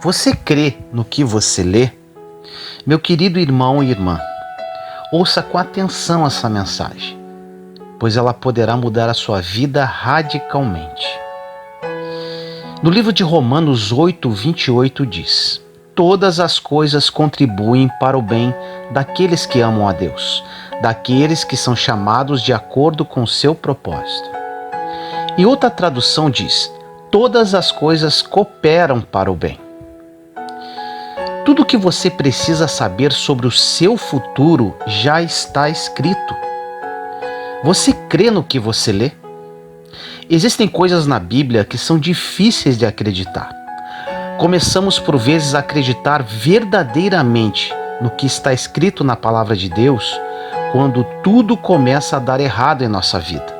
Você crê no que você lê? Meu querido irmão e irmã, ouça com atenção essa mensagem, pois ela poderá mudar a sua vida radicalmente. No livro de Romanos 8:28 diz: todas as coisas contribuem para o bem daqueles que amam a Deus, daqueles que são chamados de acordo com o seu propósito. E outra tradução diz: todas as coisas cooperam para o bem. Tudo o que você precisa saber sobre o seu futuro já está escrito. Você crê no que você lê? Existem coisas na Bíblia que são difíceis de acreditar. Começamos por vezes a acreditar verdadeiramente no que está escrito na Palavra de Deus quando tudo começa a dar errado em nossa vida.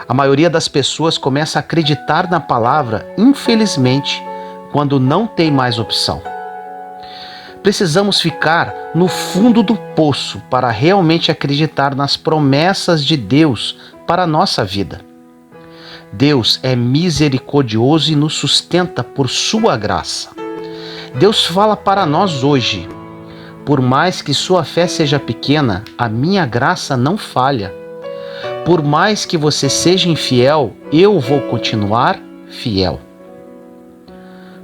A maioria das pessoas começa a acreditar na palavra, infelizmente, quando não tem mais opção. Precisamos ficar no fundo do poço para realmente acreditar nas promessas de Deus para a nossa vida. Deus é misericordioso e nos sustenta por sua graça. Deus fala para nós hoje: por mais que sua fé seja pequena, a minha graça não falha. Por mais que você seja infiel, eu vou continuar fiel.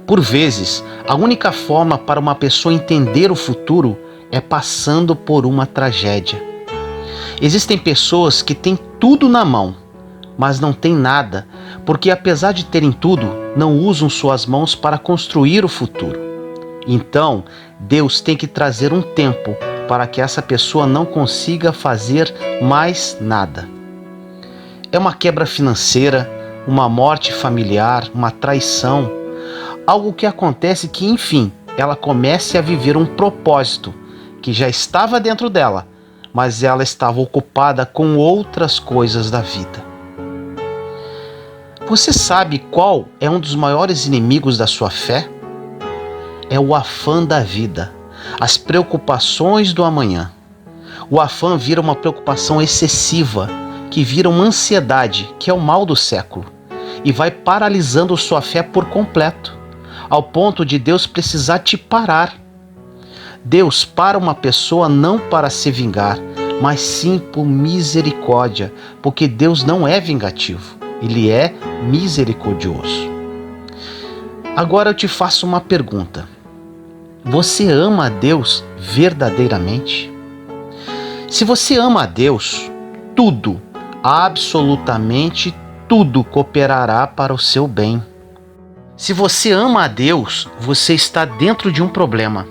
Por vezes, a única forma para uma pessoa entender o futuro é passando por uma tragédia. Existem pessoas que têm tudo na mão, mas não têm nada, porque apesar de terem tudo, não usam suas mãos para construir o futuro. Então, Deus tem que trazer um tempo para que essa pessoa não consiga fazer mais nada. É uma quebra financeira, uma morte familiar, uma traição, algo que acontece que, enfim, ela comece a viver um propósito que já estava dentro dela, mas ela estava ocupada com outras coisas da vida. Você sabe qual é um dos maiores inimigos da sua fé? É o afã da vida, as preocupações do amanhã. O afã vira uma preocupação excessiva, que vira uma ansiedade, que é o mal do século, e vai paralisando sua fé por completo, ao ponto de Deus precisar te parar. Deus para uma pessoa não para se vingar, mas sim por misericórdia, porque Deus não é vingativo, Ele é misericordioso. Agora eu te faço uma pergunta: você ama a Deus verdadeiramente? Se você ama a Deus, tudo, absolutamente tudo cooperará para o seu bem. Se você ama a Deus, você está dentro de um problema,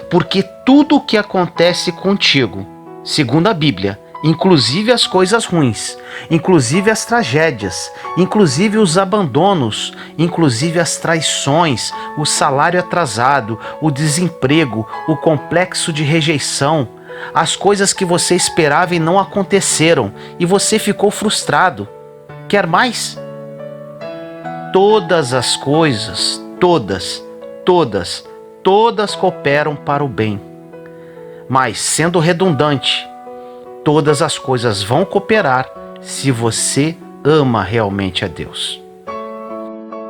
porque tudo o que acontece contigo, segundo a Bíblia, inclusive as coisas ruins, inclusive as tragédias, inclusive os abandonos, inclusive as traições, o salário atrasado, o desemprego, o complexo de rejeição, as coisas que você esperava e não aconteceram, e você ficou frustrado. Quer mais? Todas as coisas, todas cooperam para o bem. Mas, sendo redundante, todas as coisas vão cooperar se você ama realmente a Deus.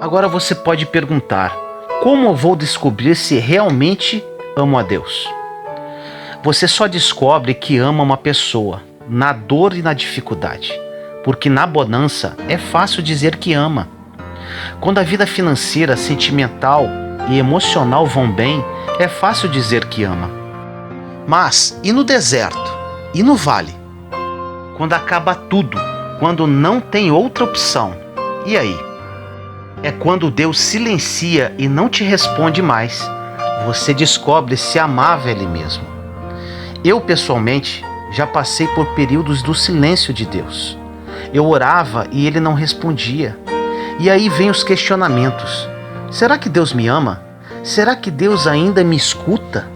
Agora você pode perguntar: como eu vou descobrir se realmente amo a Deus? Você só descobre que ama uma pessoa na dor e na dificuldade, porque na bonança é fácil dizer que ama. Quando a vida financeira, sentimental e emocional vão bem, é fácil dizer que ama. Mas e no deserto? E no vale? Quando acaba tudo, quando não tem outra opção, e aí? É quando Deus silencia e não te responde mais. Você descobre se amava Ele mesmo. Eu, pessoalmente, já passei por períodos do silêncio de Deus. Eu orava e Ele não respondia. E aí vem os questionamentos. Será que Deus me ama? Será que Deus ainda me escuta?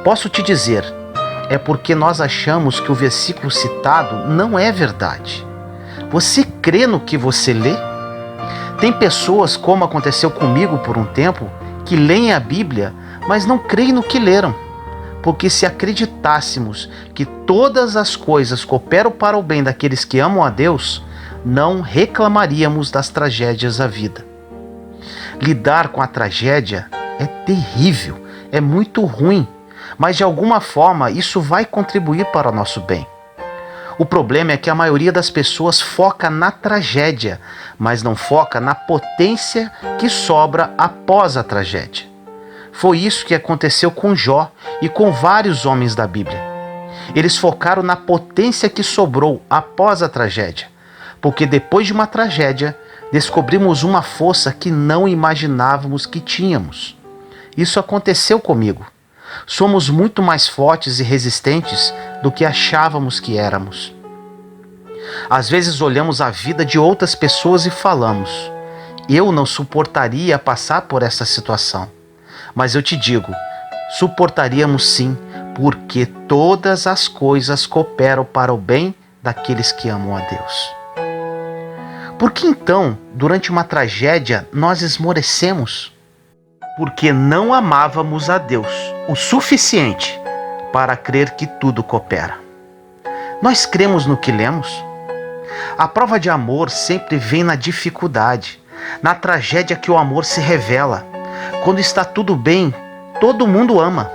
Posso te dizer, é porque nós achamos que o versículo citado não é verdade. Você crê no que você lê? Tem pessoas, como aconteceu comigo por um tempo, que leem a Bíblia, mas não creem no que leram. Porque se acreditássemos que todas as coisas cooperam para o bem daqueles que amam a Deus, não reclamaríamos das tragédias da vida. Lidar com a tragédia é terrível, é muito ruim, mas de alguma forma isso vai contribuir para o nosso bem. O problema é que a maioria das pessoas foca na tragédia, mas não foca na potência que sobra após a tragédia. Foi isso que aconteceu com Jó e com vários homens da Bíblia. Eles focaram na potência que sobrou após a tragédia, porque depois de uma tragédia, descobrimos uma força que não imaginávamos que tínhamos. Isso aconteceu comigo. Somos muito mais fortes e resistentes do que achávamos que éramos. Às vezes olhamos a vida de outras pessoas e falamos: eu não suportaria passar por essa situação. Mas eu te digo, suportaríamos sim, porque todas as coisas cooperam para o bem daqueles que amam a Deus. Por que então, durante uma tragédia, nós esmorecemos? Porque não amávamos a Deus o suficiente para crer que tudo coopera. Nós cremos no que lemos? A prova de amor sempre vem na dificuldade, na tragédia que o amor se revela. Quando está tudo bem, todo mundo ama.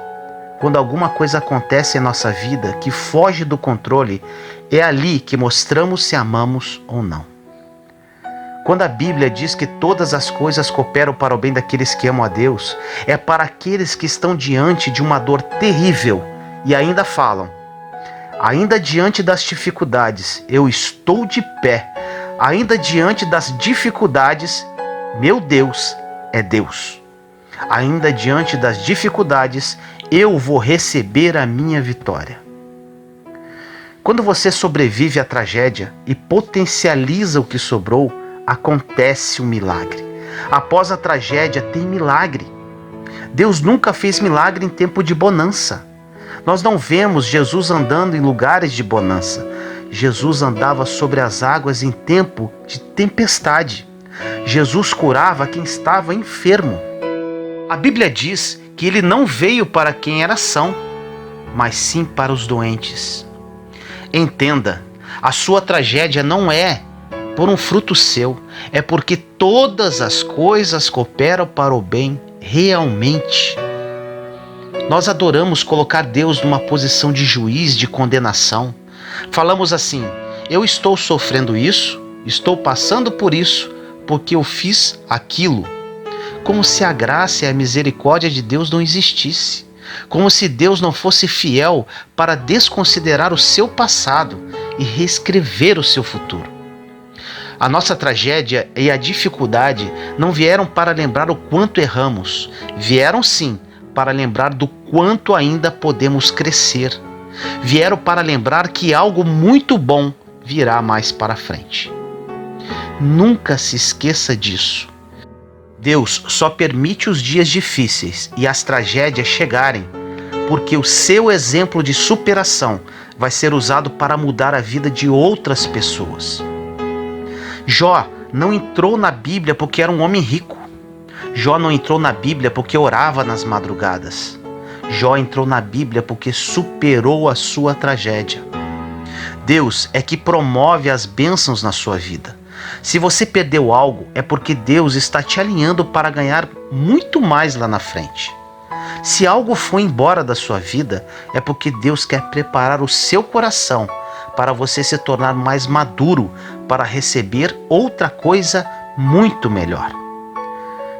Quando alguma coisa acontece em nossa vida que foge do controle, é ali que mostramos se amamos ou não. Quando a Bíblia diz que todas as coisas cooperam para o bem daqueles que amam a Deus, é para aqueles que estão diante de uma dor terrível e ainda falam: ainda diante das dificuldades, eu estou de pé. Ainda diante das dificuldades, meu Deus é Deus. Ainda diante das dificuldades, eu vou receber a minha vitória. Quando você sobrevive à tragédia e potencializa o que sobrou, acontece um milagre. Após a tragédia tem milagre. Deus nunca fez milagre em tempo de bonança. Nós não vemos Jesus andando em lugares de bonança. Jesus andava sobre as águas em tempo de tempestade. Jesus curava quem estava enfermo. A Bíblia diz que ele não veio para quem era são, mas sim para os doentes. Entenda, a sua tragédia não é por um fruto seu, é porque todas as coisas cooperam para o bem realmente. Nós adoramos colocar Deus numa posição de juiz, de condenação. Falamos assim: eu estou sofrendo isso, estou passando por isso, porque eu fiz aquilo. Como se a graça e a misericórdia de Deus não existisse. Como se Deus não fosse fiel para desconsiderar o seu passado e reescrever o seu futuro. A nossa tragédia e a dificuldade não vieram para lembrar o quanto erramos. Vieram sim para lembrar do quanto ainda podemos crescer. Vieram para lembrar que algo muito bom virá mais para frente. Nunca se esqueça disso. Deus só permite os dias difíceis e as tragédias chegarem, porque o seu exemplo de superação vai ser usado para mudar a vida de outras pessoas. Jó não entrou na Bíblia porque era um homem rico. Jó não entrou na Bíblia porque orava nas madrugadas. Jó entrou na Bíblia porque superou a sua tragédia. Deus é que promove as bênçãos na sua vida. Se você perdeu algo, é porque Deus está te alinhando para ganhar muito mais lá na frente. Se algo foi embora da sua vida, é porque Deus quer preparar o seu coração para você se tornar mais maduro para receber outra coisa muito melhor.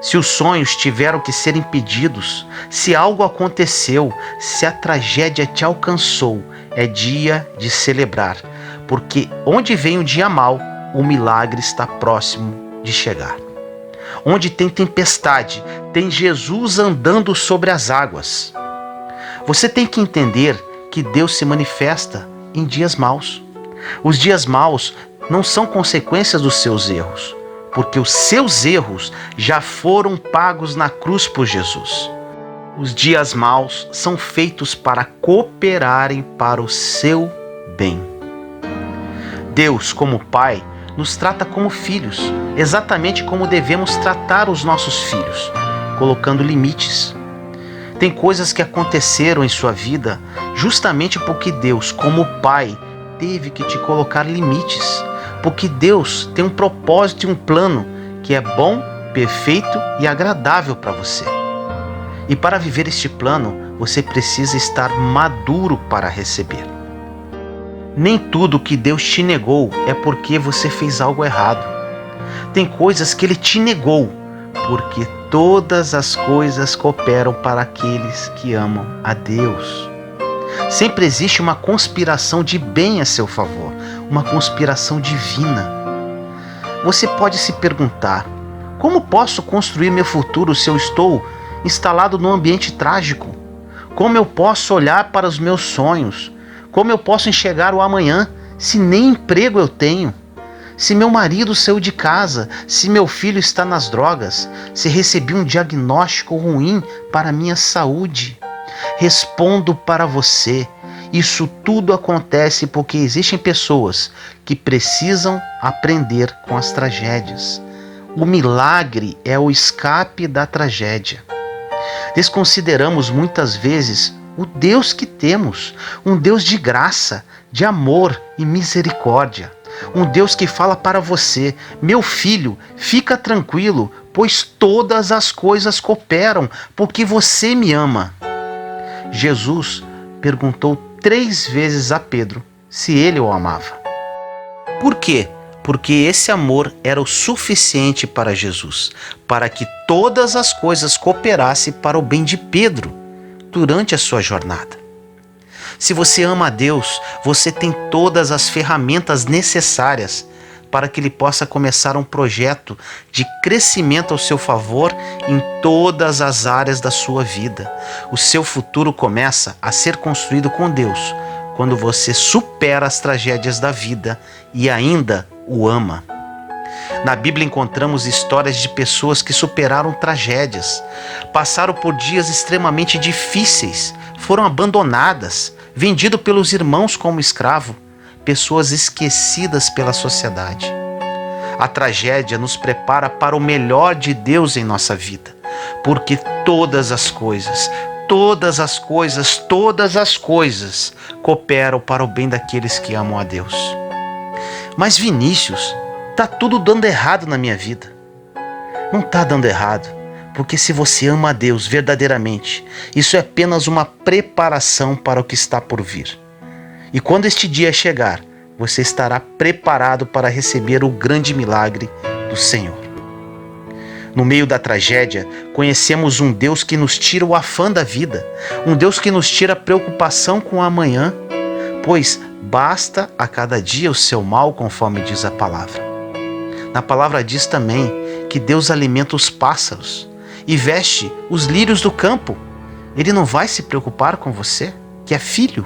Se os sonhos tiveram que ser impedidos, se algo aconteceu, se a tragédia te alcançou, é dia de celebrar, porque onde vem o dia mau, o milagre está próximo de chegar. Onde tem tempestade, tem Jesus andando sobre as águas. Você tem que entender que Deus se manifesta em dias maus. Os dias maus não são consequências dos seus erros, porque os seus erros já foram pagos na cruz por Jesus. Os dias maus são feitos para cooperarem para o seu bem. Deus, como Pai, nos trata como filhos, exatamente como devemos tratar os nossos filhos, colocando limites. Tem coisas que aconteceram em sua vida justamente porque Deus, como Pai, teve que te colocar limites, porque Deus tem um propósito e um plano que é bom, perfeito e agradável para você. E para viver este plano, você precisa estar maduro para receber. Nem tudo que Deus te negou é porque você fez algo errado. Tem coisas que Ele te negou, porque todas as coisas cooperam para aqueles que amam a Deus. Sempre existe uma conspiração de bem a seu favor, uma conspiração divina. Você pode se perguntar: como posso construir meu futuro se eu estou instalado num ambiente trágico? Como eu posso olhar para os meus sonhos? Como eu posso enxergar o amanhã se nem emprego eu tenho? Se meu marido saiu de casa, se meu filho está nas drogas, se recebi um diagnóstico ruim para a minha saúde? Respondo para você: isso tudo acontece porque existem pessoas que precisam aprender com as tragédias. O milagre é o escape da tragédia. Desconsideramos muitas vezes o Deus que temos, um Deus de graça, de amor e misericórdia. Um Deus que fala para você: meu filho, fica tranquilo, pois todas as coisas cooperam porque você me ama. Jesus perguntou 3 vezes a Pedro se ele o amava. Por quê? Porque esse amor era o suficiente para Jesus, para que todas as coisas cooperassem para o bem de Pedro durante a sua jornada. Se você ama a Deus, você tem todas as ferramentas necessárias para que Ele possa começar um projeto de crescimento ao seu favor em todas as áreas da sua vida. O seu futuro começa a ser construído com Deus quando você supera as tragédias da vida e ainda o ama. Na Bíblia encontramos histórias de pessoas que superaram tragédias, passaram por dias extremamente difíceis, foram abandonadas, vendidas pelos irmãos como escravo, pessoas esquecidas pela sociedade. A tragédia nos prepara para o melhor de Deus em nossa vida, porque todas as coisas cooperam para o bem daqueles que amam a Deus. Mas Vinícius, tá tudo dando errado na minha vida. Não tá dando errado, porque se você ama a Deus verdadeiramente, isso é apenas uma preparação para o que está por vir. E quando este dia chegar, você estará preparado para receber o grande milagre do Senhor. No meio da tragédia, conhecemos um Deus que nos tira o afã da vida, um Deus que nos tira a preocupação com o amanhã, pois basta a cada dia o seu mal, conforme diz a palavra. Na palavra diz também que Deus alimenta os pássaros e veste os lírios do campo. Ele não vai se preocupar com você, que é filho.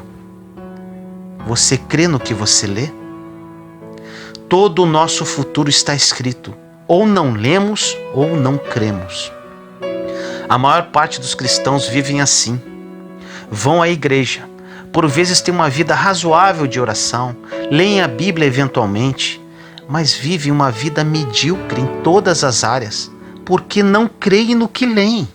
Você crê no que você lê? Todo o nosso futuro está escrito. Ou não lemos ou não cremos. A maior parte dos cristãos vivem assim. Vão à igreja, por vezes têm uma vida razoável de oração, leem a Bíblia eventualmente, mas vivem uma vida medíocre em todas as áreas, porque não creem no que leem.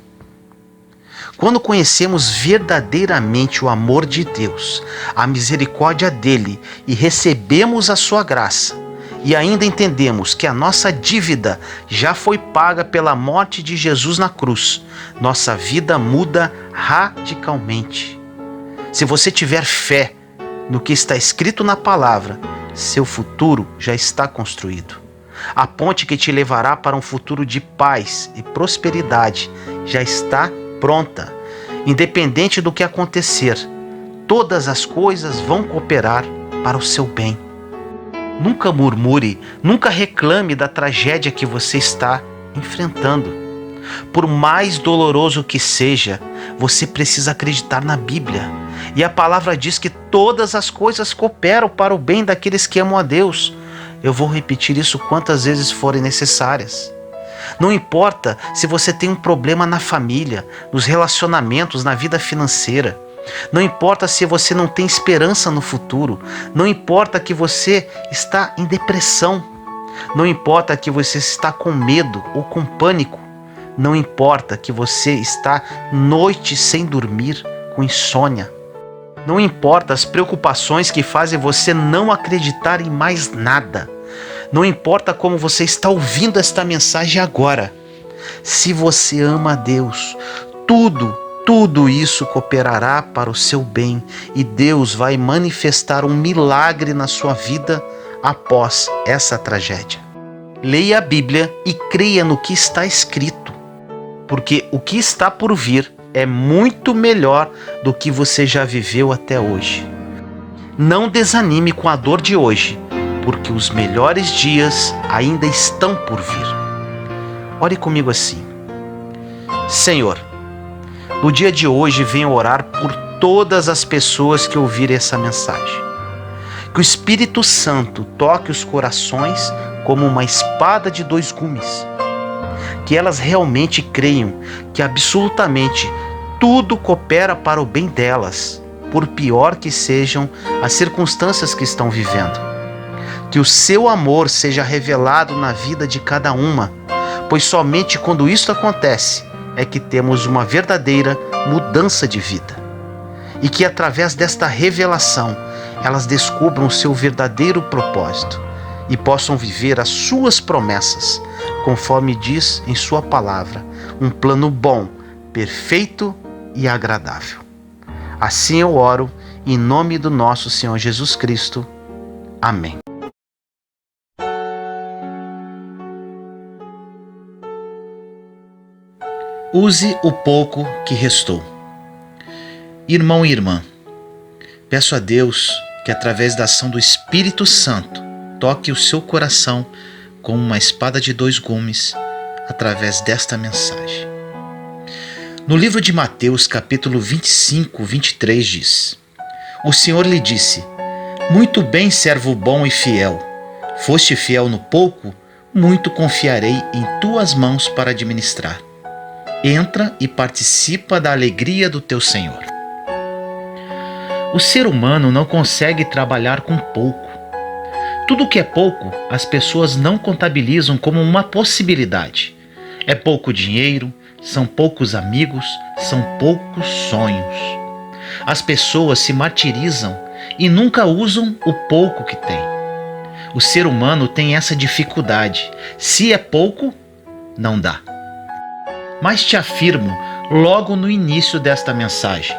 Quando conhecemos verdadeiramente o amor de Deus, a misericórdia dele e recebemos a sua graça, e ainda entendemos que a nossa dívida já foi paga pela morte de Jesus na cruz, nossa vida muda radicalmente. Se você tiver fé no que está escrito na palavra, seu futuro já está construído. A ponte que te levará para um futuro de paz e prosperidade já está pronta. Independente do que acontecer, todas as coisas vão cooperar para o seu bem. Nunca murmure, nunca reclame da tragédia que você está enfrentando. Por mais doloroso que seja, você precisa acreditar na Bíblia. E a palavra diz que todas as coisas cooperam para o bem daqueles que amam a Deus. Eu vou repetir isso quantas vezes forem necessárias. Não importa se você tem um problema na família, nos relacionamentos, na vida financeira. Não importa se você não tem esperança no futuro. Não importa que você está em depressão. Não importa que você está com medo ou com pânico. Não importa que você está noites sem dormir, com insônia. Não importa as preocupações que fazem você não acreditar em mais nada. Não importa como você está ouvindo esta mensagem agora. Se você ama a Deus, tudo isso cooperará para o seu bem e Deus vai manifestar um milagre na sua vida após essa tragédia. Leia a Bíblia e creia no que está escrito, porque o que está por vir é muito melhor do que você já viveu até hoje. Não desanime com a dor de hoje, porque os melhores dias ainda estão por vir. Ore comigo assim: Senhor, no dia de hoje venho orar por todas as pessoas que ouvirem essa mensagem. Que o Espírito Santo toque os corações como uma espada de dois gumes. Que elas realmente creiam que absolutamente tudo coopera para o bem delas, por pior que sejam as circunstâncias que estão vivendo. Que o seu amor seja revelado na vida de cada uma, pois somente quando isso acontece é que temos uma verdadeira mudança de vida. E que através desta revelação elas descubram o seu verdadeiro propósito e possam viver as suas promessas, conforme diz em sua palavra, um plano bom, perfeito e agradável. Assim eu oro, em nome do nosso Senhor Jesus Cristo. Amém. Use o pouco que restou. Irmão e irmã, peço a Deus que através da ação do Espírito Santo toque o seu coração como uma espada de dois gumes através desta mensagem. No livro de Mateus, capítulo 25, 23 diz: O Senhor lhe disse: Muito bem, servo bom e fiel. Foste fiel no pouco, muito confiarei em tuas mãos para administrar. Entra e participa da alegria do teu Senhor. O ser humano não consegue trabalhar com pouco. Tudo que é pouco, as pessoas não contabilizam como uma possibilidade. É pouco dinheiro, são poucos amigos, são poucos sonhos. As pessoas se martirizam e nunca usam o pouco que têm. O ser humano tem essa dificuldade. Se é pouco, não dá. Mas te afirmo, logo no início desta mensagem,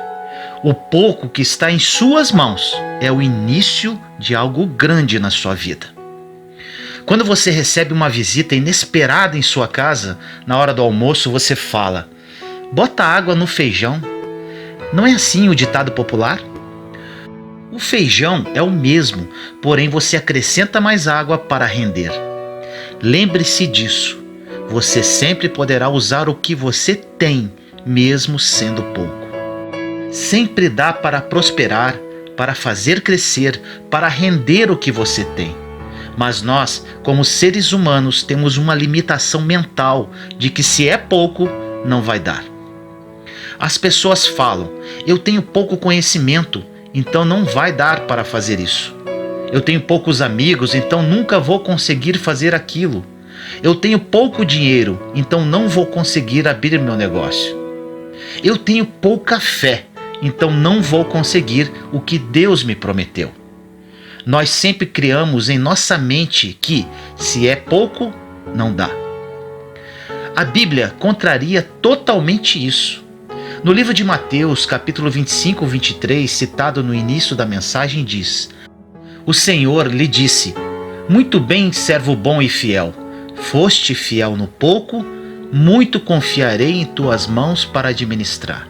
o pouco que está em suas mãos é o início de algo grande na sua vida. Quando você recebe uma visita inesperada em sua casa, na hora do almoço você fala: bota água no feijão. Não é assim o ditado popular? O feijão é o mesmo, porém você acrescenta mais água para render. Lembre-se disso. Você sempre poderá usar o que você tem, mesmo sendo pouco. Sempre dá para prosperar, para fazer crescer, para render o que você tem. Mas nós, como seres humanos, temos uma limitação mental de que se é pouco, não vai dar. As pessoas falam: eu tenho pouco conhecimento, então não vai dar para fazer isso. Eu tenho poucos amigos, então nunca vou conseguir fazer aquilo. Eu tenho pouco dinheiro, então não vou conseguir abrir meu negócio. Eu tenho pouca fé, então não vou conseguir o que Deus me prometeu. Nós sempre criamos em nossa mente que, se é pouco, não dá. A Bíblia contraria totalmente isso. No livro de Mateus, capítulo 25, 23, citado no início da mensagem, diz: O Senhor lhe disse: Muito bem, servo bom e fiel. Foste fiel no pouco, muito confiarei em tuas mãos para administrar.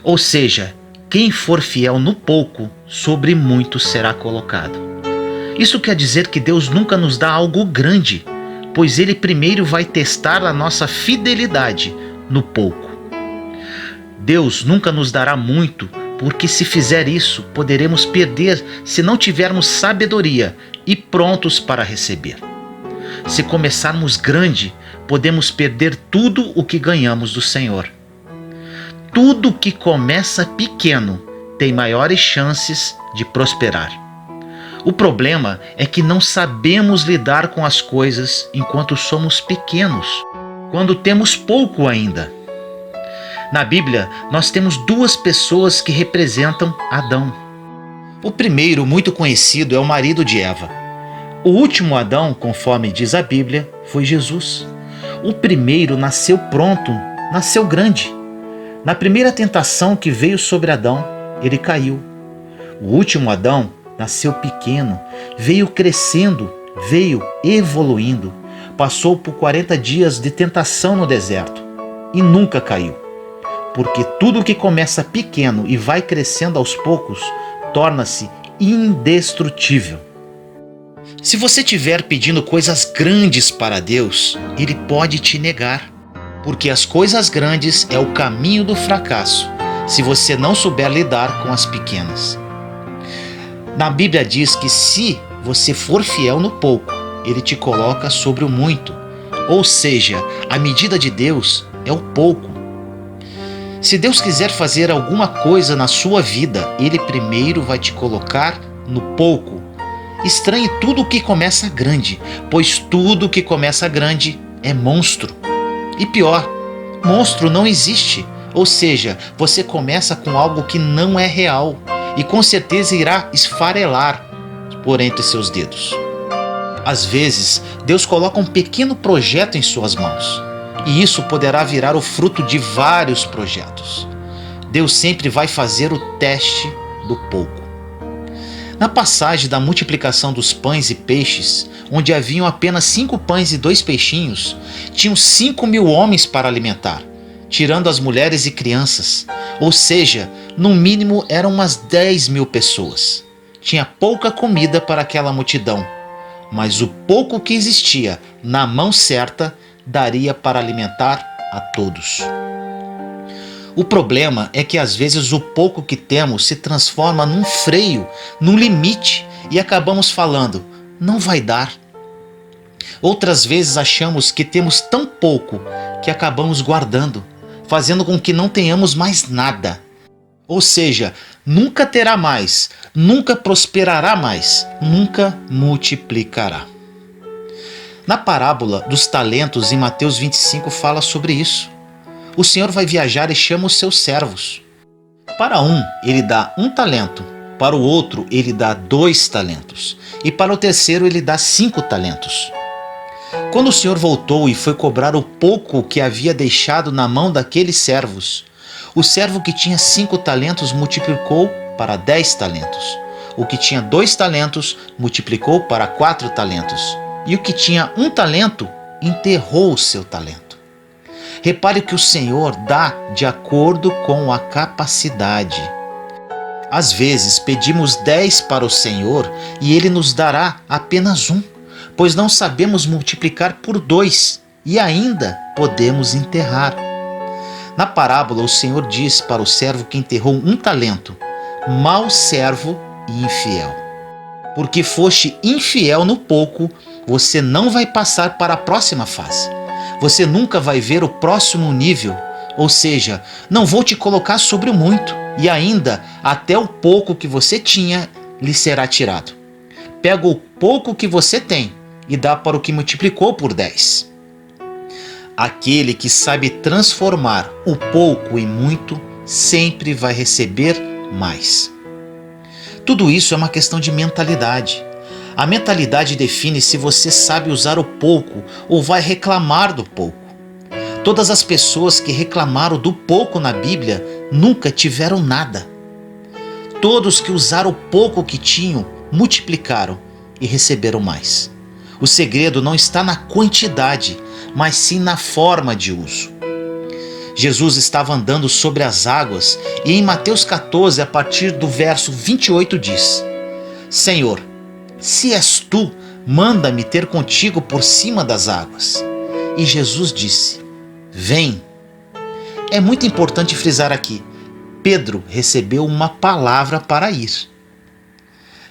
Ou seja, quem for fiel no pouco, sobre muito será colocado. Isso quer dizer que Deus nunca nos dá algo grande, pois Ele primeiro vai testar a nossa fidelidade no pouco. Deus nunca nos dará muito, porque se fizer isso, poderemos perder se não tivermos sabedoria e prontos para receber. Se começarmos grande, podemos perder tudo o que ganhamos do Senhor. Tudo que começa pequeno tem maiores chances de prosperar. O problema é que não sabemos lidar com as coisas enquanto somos pequenos, quando temos pouco ainda. Na Bíblia, nós temos duas pessoas que representam Adão. O primeiro, muito conhecido, é o marido de Eva. O último Adão, conforme diz a Bíblia, foi Jesus. O primeiro nasceu pronto, nasceu grande. Na primeira tentação que veio sobre Adão, ele caiu. O último Adão nasceu pequeno, veio crescendo, veio evoluindo, passou por 40 dias de tentação no deserto e nunca caiu. Porque tudo que começa pequeno e vai crescendo aos poucos, torna-se indestrutível. Se você estiver pedindo coisas grandes para Deus, Ele pode te negar, porque as coisas grandes é o caminho do fracasso, se você não souber lidar com as pequenas. Na Bíblia diz que se você for fiel no pouco, Ele te coloca sobre o muito. Ou seja, a medida de Deus é o pouco. Se Deus quiser fazer alguma coisa na sua vida, Ele primeiro vai te colocar no pouco. Estranhe tudo o que começa grande, pois tudo que começa grande é monstro. E pior, monstro não existe. Ou seja, você começa com algo que não é real e com certeza irá esfarelar por entre seus dedos. Às vezes, Deus coloca um pequeno projeto em suas mãos, e isso poderá virar o fruto de vários projetos. Deus sempre vai fazer o teste do pouco. Na passagem da multiplicação dos pães e peixes, onde haviam apenas 5 pães e 2 peixinhos, tinham 5.000 homens para alimentar, tirando as mulheres e crianças. Ou seja, no mínimo eram umas 10.000 pessoas. Tinha pouca comida para aquela multidão, mas o pouco que existia na mão certa daria para alimentar a todos. O problema é que às vezes o pouco que temos se transforma num freio, num limite, e acabamos falando, não vai dar. Outras vezes achamos que temos tão pouco que acabamos guardando, fazendo com que não tenhamos mais nada. Ou seja, nunca terá mais, nunca prosperará mais, nunca multiplicará. Na parábola dos talentos, em Mateus 25, fala sobre isso. O Senhor vai viajar e chama os seus servos. Para um, ele dá 1 talento. Para o outro, ele dá 2 talentos. E para o terceiro, ele dá 5 talentos. Quando o Senhor voltou e foi cobrar o pouco que havia deixado na mão daqueles servos, o servo que tinha 5 talentos multiplicou para 10 talentos. O que tinha 2 talentos multiplicou para 4 talentos. E o que tinha 1 talento enterrou o seu talento. Repare que o Senhor dá de acordo com a capacidade. Às vezes pedimos 10 para o Senhor e Ele nos dará apenas 1, pois não sabemos multiplicar por 2 e ainda podemos enterrar. Na parábola, o Senhor diz para o servo que enterrou 1 talento: mau servo e infiel. Porque foste infiel no pouco, você não vai passar para a próxima fase. Você nunca vai ver o próximo nível, ou seja, não vou te colocar sobre o muito, e ainda até o pouco que você tinha lhe será tirado. Pega o pouco que você tem e dá para o que multiplicou por 10. Aquele que sabe transformar o pouco em muito, sempre vai receber mais. Tudo isso é uma questão de mentalidade. A mentalidade define se você sabe usar o pouco ou vai reclamar do pouco. Todas as pessoas que reclamaram do pouco na Bíblia nunca tiveram nada. Todos que usaram o pouco que tinham multiplicaram e receberam mais. O segredo não está na quantidade, mas sim na forma de uso. Jesus estava andando sobre as águas e em Mateus 14, a partir do verso 28 diz: Senhor, se és tu, manda-me ter contigo por cima das águas. E Jesus disse: Vem. É muito importante frisar aqui, Pedro recebeu uma palavra para ir.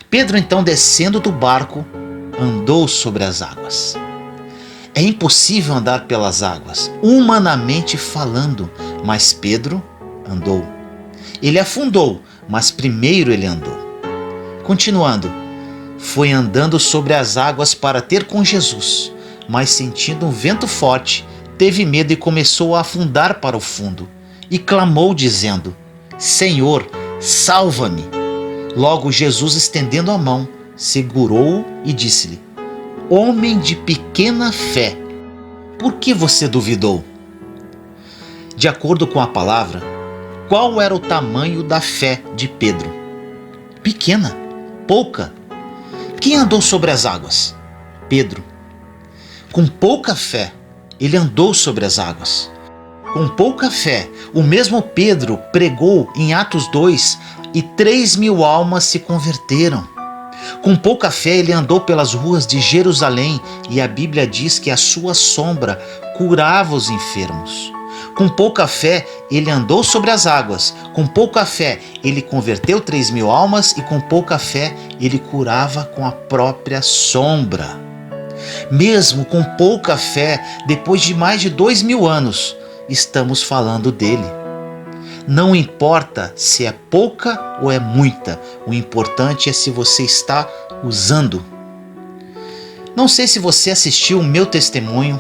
Pedro, então, descendo do barco, andou sobre as águas. É impossível andar pelas águas, humanamente falando, mas Pedro andou. Ele afundou, mas primeiro ele andou. Continuando, foi andando sobre as águas para ter com Jesus, mas sentindo um vento forte, teve medo e começou a afundar para o fundo, e clamou dizendo: Senhor, salva-me! Logo Jesus, estendendo a mão, segurou-o e disse-lhe: Homem de pequena fé, por que você duvidou? De acordo com a palavra, Qual era o tamanho da fé de Pedro? Pequena, pouca. Quem andou sobre as águas? Pedro. Com pouca fé, ele andou sobre as águas. Com pouca fé, o mesmo Pedro pregou em Atos 2 e 3.000 almas se converteram. Com pouca fé, ele andou pelas ruas de Jerusalém e a Bíblia diz que a sua sombra curava os enfermos. Com pouca fé, ele andou sobre as águas. Com pouca fé, ele converteu 3.000 almas e com pouca fé, ele curava com a própria sombra. Mesmo com pouca fé, depois de mais de 2.000 anos, estamos falando dele. Não importa se é pouca ou é muita, o importante é se você está usando. Não sei se você assistiu o meu testemunho.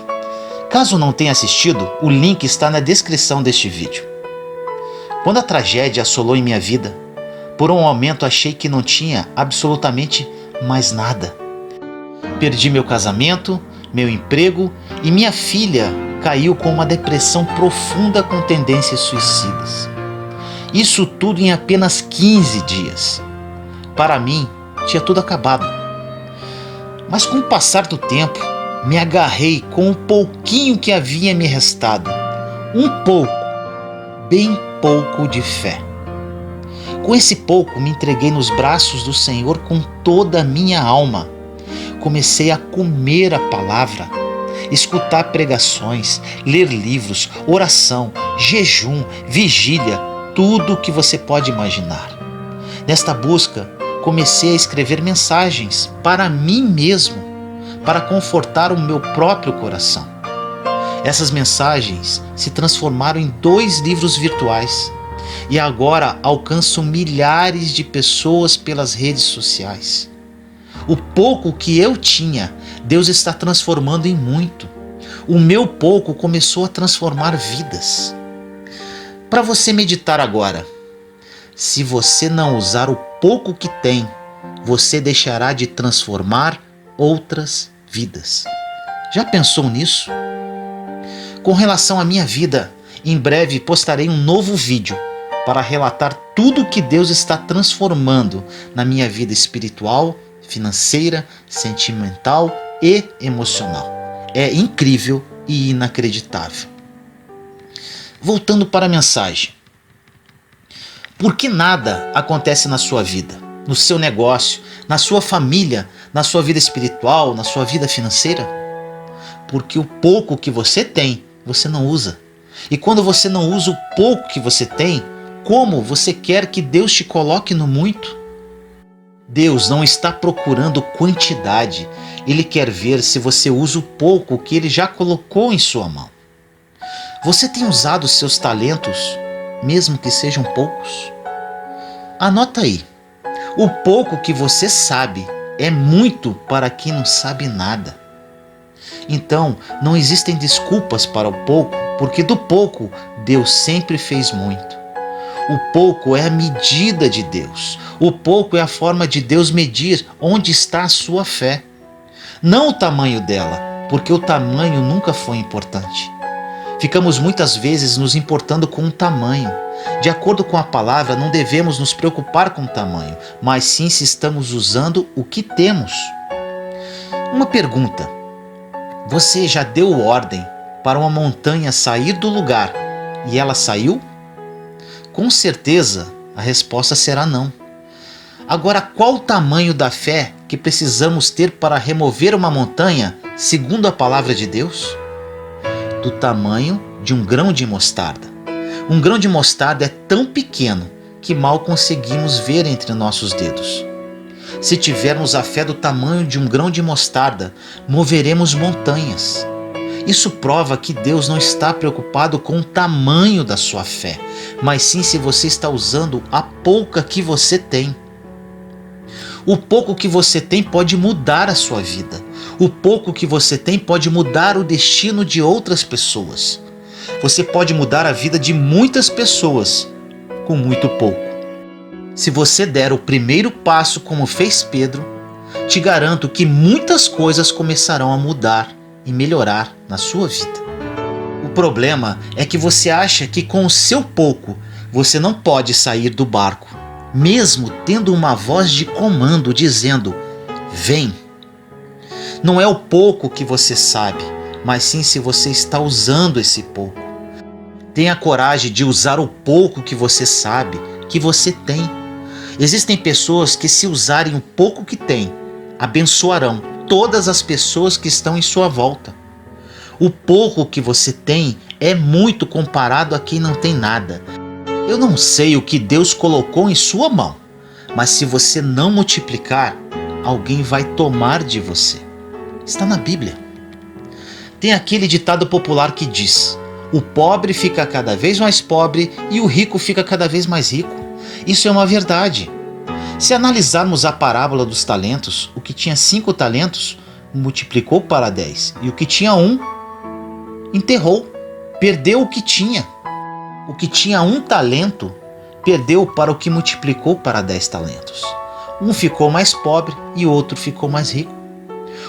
Caso não tenha assistido, o link está na descrição deste vídeo. Quando a tragédia assolou em minha vida, por um momento achei que não tinha absolutamente mais nada. Perdi meu casamento, meu emprego e minha filha caiu com uma depressão profunda com tendências suicidas. Isso tudo em apenas 15 dias. Para mim, tinha tudo acabado. Mas com o passar do tempo, me agarrei com o pouquinho que havia me restado. Um pouco, bem pouco de fé. Com esse pouco, me entreguei nos braços do Senhor com toda a minha alma. Comecei a comer a palavra, escutar pregações, ler livros, oração, jejum, vigília, tudo o que você pode imaginar. Nesta busca, comecei a escrever mensagens para mim mesmo, para confortar o meu próprio coração. Essas mensagens se transformaram em 2 livros virtuais e agora alcançam milhares de pessoas pelas redes sociais. O pouco que eu tinha, Deus está transformando em muito. O meu pouco começou a transformar vidas. Para você meditar agora, se você não usar o pouco que tem, você deixará de transformar outras vidas. Já pensou nisso? Com relação à minha vida, em breve postarei um novo vídeo para relatar tudo o que Deus está transformando na minha vida espiritual, financeira, sentimental e emocional. É incrível e inacreditável. Voltando para a mensagem. Por que nada acontece na sua vida, no seu negócio, na sua família, na sua vida espiritual, na sua vida financeira? Porque o pouco que você tem, você não usa. E quando você não usa o pouco que você tem, como você quer que Deus te coloque no muito? Deus não está procurando quantidade. Ele quer ver se você usa o pouco que Ele já colocou em sua mão. Você tem usado seus talentos, mesmo que sejam poucos? Anota aí. O pouco que você sabe é muito para quem não sabe nada. Então, não existem desculpas para o pouco, porque do pouco Deus sempre fez muito. O pouco é a medida de Deus. O pouco é a forma de Deus medir onde está a sua fé. Não o tamanho dela, porque o tamanho nunca foi importante. Ficamos muitas vezes nos importando com o tamanho. De acordo com a palavra, não devemos nos preocupar com o tamanho, mas sim se estamos usando o que temos. Uma pergunta. Você já deu ordem para uma montanha sair do lugar e ela saiu? Com certeza, a resposta será não. Agora, qual o tamanho da fé que precisamos ter para remover uma montanha, segundo a palavra de Deus? Do tamanho de um grão de mostarda. Um grão de mostarda é tão pequeno que mal conseguimos ver entre nossos dedos. Se tivermos a fé do tamanho de um grão de mostarda, moveremos montanhas. Isso prova que Deus não está preocupado com o tamanho da sua fé, mas sim se você está usando a pouca que você tem. O pouco que você tem pode mudar a sua vida. O pouco que você tem pode mudar o destino de outras pessoas. Você pode mudar a vida de muitas pessoas com muito pouco. Se você der o primeiro passo como fez Pedro, te garanto que muitas coisas começarão a mudar e melhorar na sua vida. O problema é que você acha que com o seu pouco Você não pode sair do barco, mesmo tendo uma voz de comando dizendo: vem. Não é o pouco que você sabe, mas sim se você está usando esse pouco. Tenha coragem de usar o pouco que você sabe, que você tem. Existem pessoas que, se usarem o pouco que têm, abençoarão todas as pessoas que estão em sua volta. O pouco que você tem é muito comparado a quem não tem nada. Eu não sei o que Deus colocou em sua mão, mas se você não multiplicar, alguém vai tomar de você. Está na Bíblia. Tem aquele ditado popular que diz: o pobre fica cada vez mais pobre e o rico fica cada vez mais rico. Isso é uma verdade. Se analisarmos a parábola dos talentos, o que tinha 5 talentos multiplicou para 10, e o que tinha 1 enterrou, perdeu o que tinha. O que tinha 1 talento perdeu para o que multiplicou para 10 talentos. Um ficou mais pobre e o outro ficou mais rico.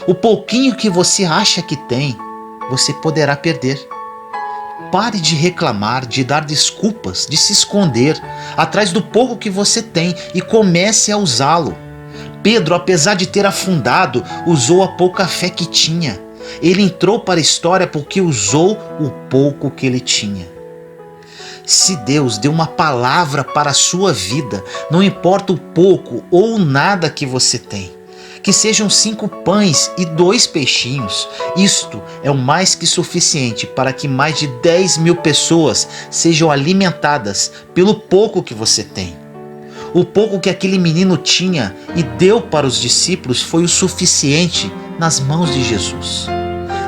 O pouquinho que você acha que tem, você poderá perder. Pare de reclamar, de dar desculpas, de se esconder atrás do pouco que você tem e comece a usá-lo. Pedro, apesar de ter afundado, usou a pouca fé que tinha. Ele entrou para a história porque usou o pouco que ele tinha. Se Deus deu uma palavra para a sua vida, não importa o pouco ou nada que você tem, que sejam 5 pães e 2 peixinhos, isto é o mais que suficiente para que mais de 10.000 pessoas sejam alimentadas pelo pouco que você tem. O pouco que aquele menino tinha e deu para os discípulos foi o suficiente nas mãos de Jesus.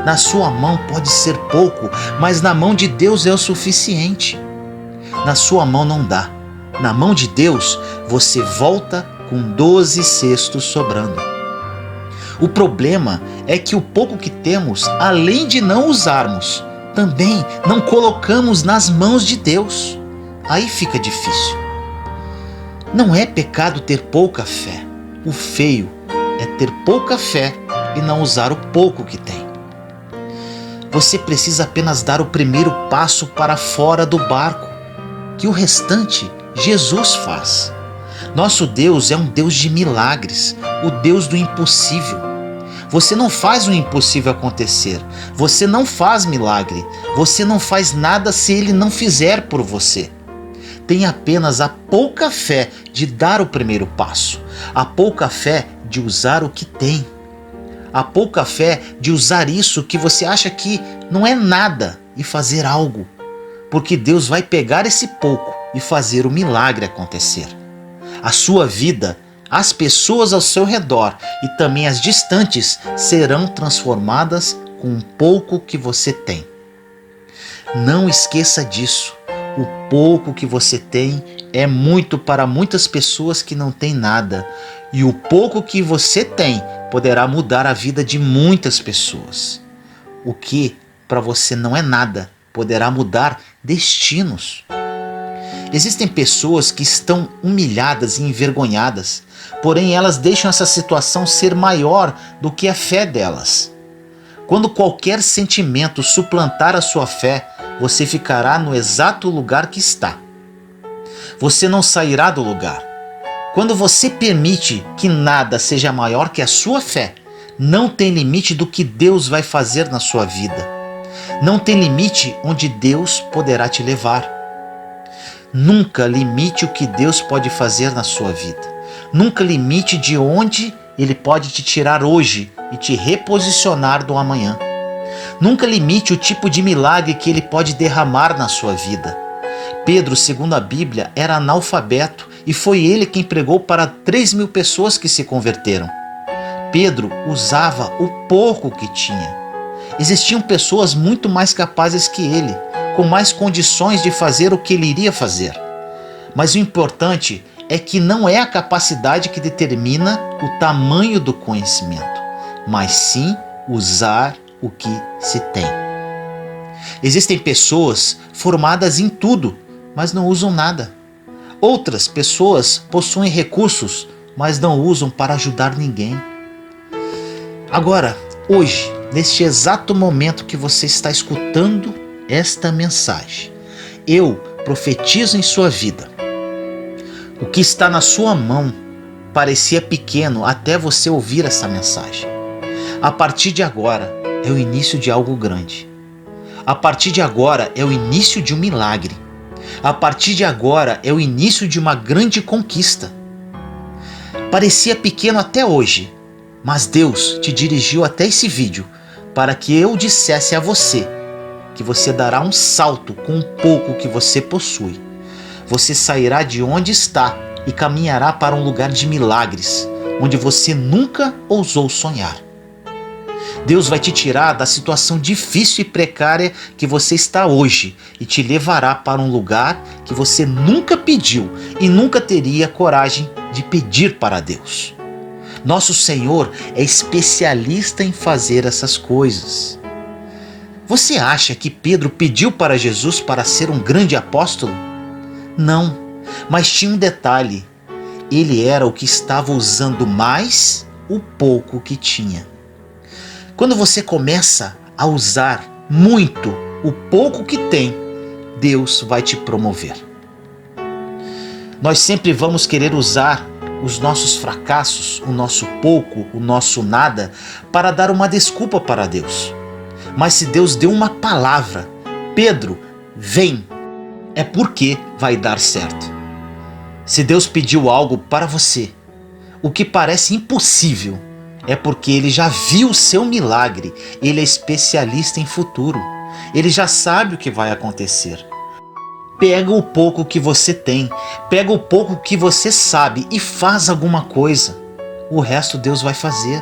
Na sua mão pode ser pouco, mas na mão de Deus é o suficiente. Na sua mão não dá. Na mão de Deus você volta com 12 cestos sobrando. O problema é que o pouco que temos, além de não usarmos, também não colocamos nas mãos de Deus. Aí fica difícil. Não é pecado ter pouca fé. O feio é ter pouca fé e não usar o pouco que tem. Você precisa apenas dar o primeiro passo para fora do barco, que o restante Jesus faz. Nosso Deus é um Deus de milagres, o Deus do impossível. Você não faz o impossível acontecer, você não faz milagre, você não faz nada se Ele não fizer por você. Tem apenas a pouca fé de dar o primeiro passo, a pouca fé de usar o que tem, a pouca fé de usar isso que você acha que não é nada e fazer algo, porque Deus vai pegar esse pouco e fazer o milagre acontecer. A sua vida, as pessoas ao seu redor e também as distantes serão transformadas com um pouco que você tem. Não esqueça disso. O pouco que você tem é muito para muitas pessoas que não têm nada, e o pouco que você tem poderá mudar a vida de muitas pessoas. O que para você não é nada poderá mudar destinos. Existem pessoas que estão humilhadas e envergonhadas, porém elas deixam essa situação ser maior do que a fé delas. Quando qualquer sentimento suplantar a sua fé, você ficará no exato lugar que está. Você não sairá do lugar. Quando você permite que nada seja maior que a sua fé, não tem limite do que Deus vai fazer na sua vida. Não tem limite onde Deus poderá te levar. Nunca limite o que Deus pode fazer na sua vida. Nunca limite de onde Ele pode te tirar hoje e te reposicionar do amanhã. Nunca limite o tipo de milagre que Ele pode derramar na sua vida. Pedro, segundo a Bíblia, era analfabeto e foi ele quem pregou para 3.000 pessoas que se converteram. Pedro usava o pouco que tinha. Existiam pessoas muito mais capazes que ele, com mais condições de fazer o que ele iria fazer. Mas o importante é que não é a capacidade que determina o tamanho do conhecimento, mas sim usar o que se tem. Existem pessoas formadas em tudo, mas não usam nada. Outras pessoas possuem recursos, mas não usam para ajudar ninguém. Agora, hoje, neste exato momento que você está escutando esta mensagem, eu profetizo em sua vida. O que está na sua mão parecia pequeno até você ouvir essa mensagem. A partir de agora é o início de algo grande. A partir de agora é o início de um milagre. A partir de agora é o início de uma grande conquista. Parecia pequeno até hoje, mas Deus te dirigiu até esse vídeo para que eu dissesse a você que você dará um salto com o pouco que você possui. Você sairá de onde está e caminhará para um lugar de milagres, onde você nunca ousou sonhar. Deus vai te tirar da situação difícil e precária que você está hoje e te levará para um lugar que você nunca pediu e nunca teria coragem de pedir para Deus. Nosso Senhor é especialista em fazer essas coisas. Você acha que Pedro pediu para Jesus para ser um grande apóstolo? Não, mas tinha um detalhe. Ele era o que estava usando mais o pouco que tinha. Quando você começa a usar muito o pouco que tem, Deus vai te promover. Nós sempre vamos querer usar os nossos fracassos, o nosso pouco, o nosso nada, para dar uma desculpa para Deus. Mas se Deus deu uma palavra, Pedro, vem, é porque vai dar certo. Se Deus pediu algo para você, o que parece impossível, é porque Ele já viu o seu milagre. Ele é especialista em futuro. Ele já sabe o que vai acontecer. Pega o pouco que você tem, pega o pouco que você sabe e faz alguma coisa. O resto Deus vai fazer.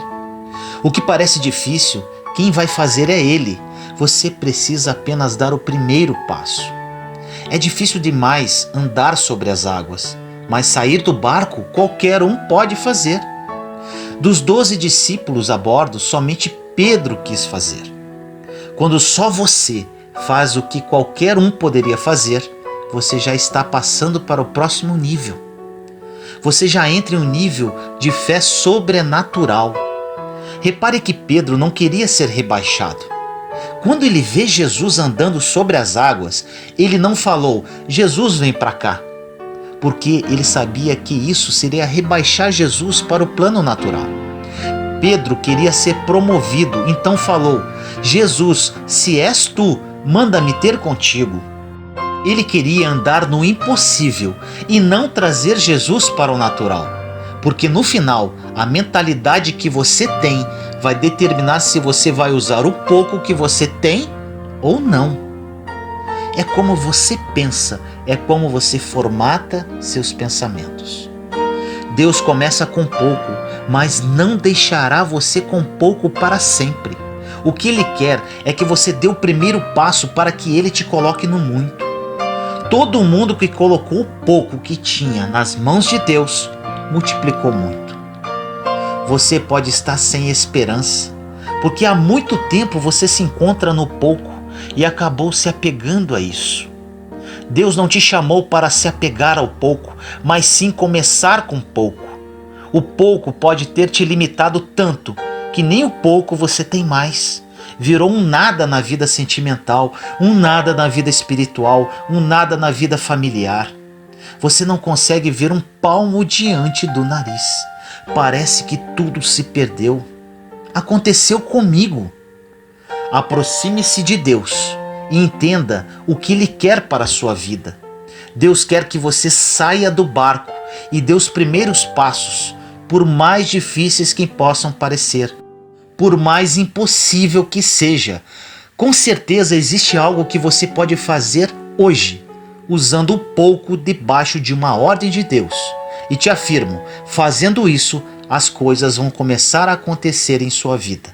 O que parece difícil, quem vai fazer é Ele. Você precisa apenas dar o primeiro passo. É difícil demais andar sobre as águas, mas sair do barco qualquer um pode fazer. Dos 12 discípulos a bordo, somente Pedro quis fazer. Quando só você faz o que qualquer um poderia fazer, você já está passando para o próximo nível. Você já entra em um nível de fé sobrenatural. Repare que Pedro não queria ser rebaixado. Quando ele vê Jesus andando sobre as águas, ele não falou, Jesus vem para cá, porque ele sabia que isso seria rebaixar Jesus para o plano natural. Pedro queria ser promovido, então falou, Jesus, se és tu, manda-me ter contigo. Ele queria andar no impossível e não trazer Jesus para o natural, porque no final, a mentalidade que você tem vai determinar se você vai usar o pouco que você tem ou não. É como você pensa, é como você formata seus pensamentos. Deus começa com pouco, mas não deixará você com pouco para sempre. O que Ele quer é que você dê o primeiro passo para que Ele te coloque no muito. Todo mundo que colocou o pouco que tinha nas mãos de Deus, multiplicou muito. Você pode estar sem esperança, porque há muito tempo você se encontra no pouco e acabou se apegando a isso. Deus não te chamou para se apegar ao pouco, mas sim começar com pouco. O pouco pode ter te limitado tanto que nem o pouco você tem mais. Virou um nada na vida sentimental, um nada na vida espiritual, um nada na vida familiar. Você não consegue ver um palmo diante do nariz. Parece que tudo se perdeu. Aconteceu comigo. Aproxime-se de Deus e entenda o que Ele quer para a sua vida. Deus quer que você saia do barco e dê os primeiros passos, por mais difíceis que possam parecer, por mais impossível que seja. Com certeza existe algo que você pode fazer hoje, usando o pouco debaixo de uma ordem de Deus. E te afirmo, fazendo isso, as coisas vão começar a acontecer em sua vida.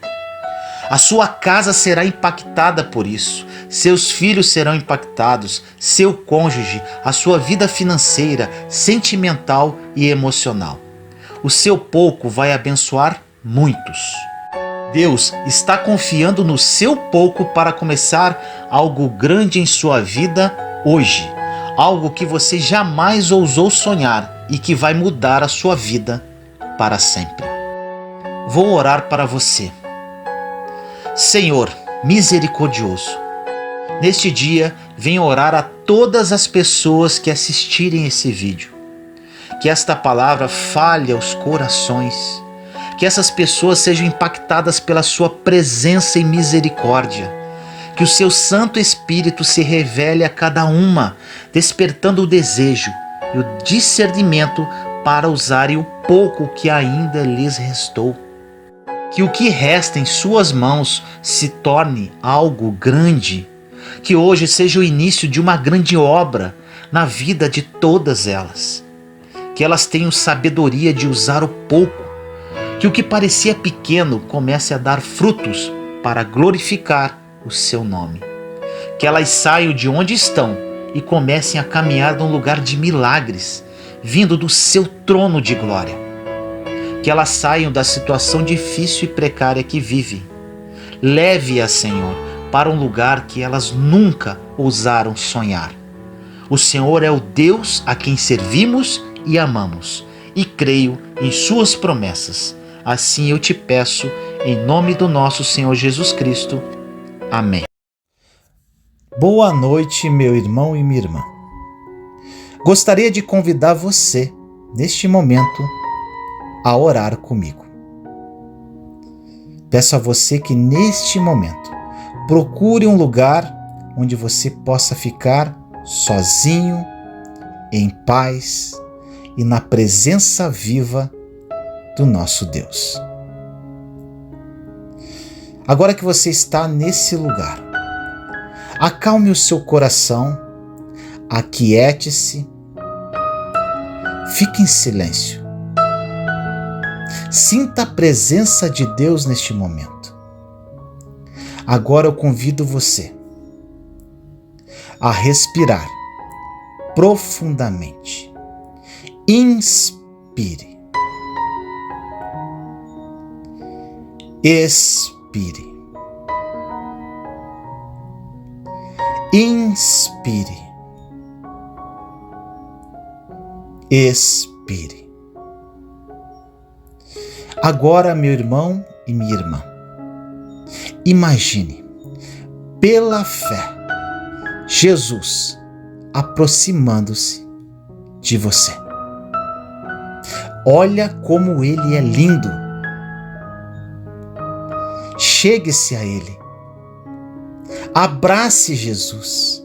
A sua casa será impactada por isso, seus filhos serão impactados, seu cônjuge, a sua vida financeira, sentimental e emocional. O seu pouco vai abençoar muitos. Deus está confiando no seu pouco para começar algo grande em sua vida hoje. Algo que você jamais ousou sonhar e que vai mudar a sua vida para sempre. Vou orar para você. Senhor misericordioso, neste dia venho orar a todas as pessoas que assistirem esse vídeo. Que esta palavra fale aos corações, que essas pessoas sejam impactadas pela sua presença e misericórdia, que o seu Santo Espírito se revele a cada uma, despertando o desejo e o discernimento para usarem o pouco que ainda lhes restou. Que o que resta em suas mãos se torne algo grande, que hoje seja o início de uma grande obra na vida de todas elas. Que elas tenham sabedoria de usar o pouco, que o que parecia pequeno comece a dar frutos para glorificar o seu nome. Que elas saiam de onde estão e comecem a caminhar num lugar de milagres, vindo do seu trono de glória. Que elas saiam da situação difícil e precária que vivem. Leve-as, Senhor, para um lugar que elas nunca ousaram sonhar. O Senhor é o Deus a quem servimos e amamos, e creio em suas promessas. Assim eu te peço, em nome do nosso Senhor Jesus Cristo. Amém. Boa noite, meu irmão e minha irmã. Gostaria de convidar você, neste momento, a orar comigo. Peço a você que, neste momento, procure um lugar onde você possa ficar sozinho, em paz e na presença viva do nosso Deus. Agora que você está nesse lugar, acalme o seu coração, aquiete-se, fique em silêncio. Sinta a presença de Deus neste momento. Agora eu convido você a respirar profundamente. Inspire. Expire. Inspire. Expire. Agora, meu irmão e minha irmã, imagine, pela fé, Jesus aproximando-se de você. Olha como ele é lindo. Chegue-se a ele. Abrace Jesus.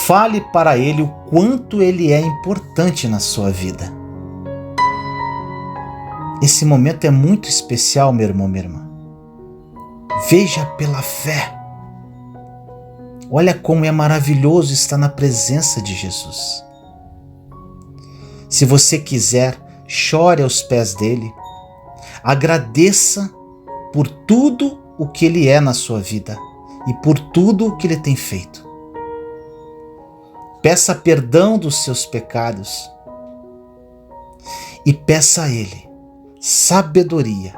Fale para ele o quanto ele é importante na sua vida. Esse momento é muito especial, meu irmão, minha irmã. Veja pela fé. Olha como é maravilhoso estar na presença de Jesus. Se você quiser, chore aos pés dele. Agradeça por tudo o que ele é na sua vida e por tudo o que ele tem feito. Peça perdão dos seus pecados e peça a ele sabedoria,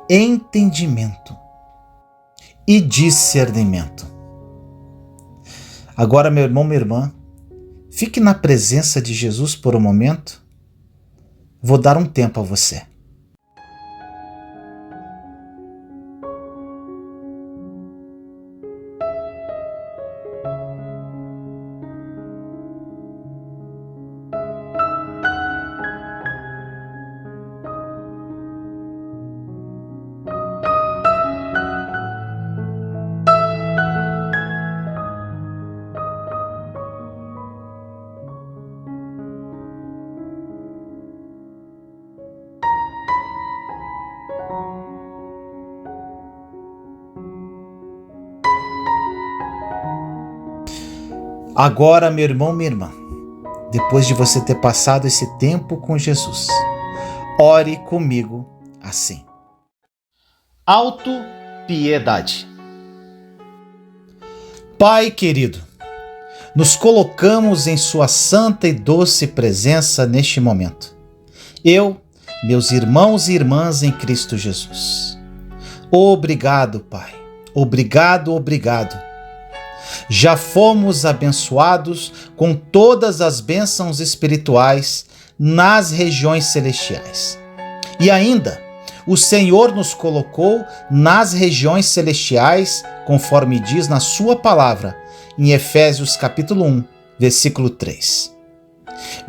entendimento e discernimento. Agora, meu irmão, minha irmã, fique na presença de Jesus por um momento. Vou dar um tempo a você. Agora, meu irmão, minha irmã, depois de você ter passado esse tempo com Jesus, ore comigo assim. Autopiedade. Pai querido, nos colocamos em sua santa e doce presença neste momento. Eu, meus irmãos e irmãs em Cristo Jesus. Obrigado, Pai. Obrigado, obrigado. Já fomos abençoados com todas as bênçãos espirituais nas regiões celestiais. E ainda, o Senhor nos colocou nas regiões celestiais, conforme diz na sua palavra, em Efésios capítulo 1, versículo 3.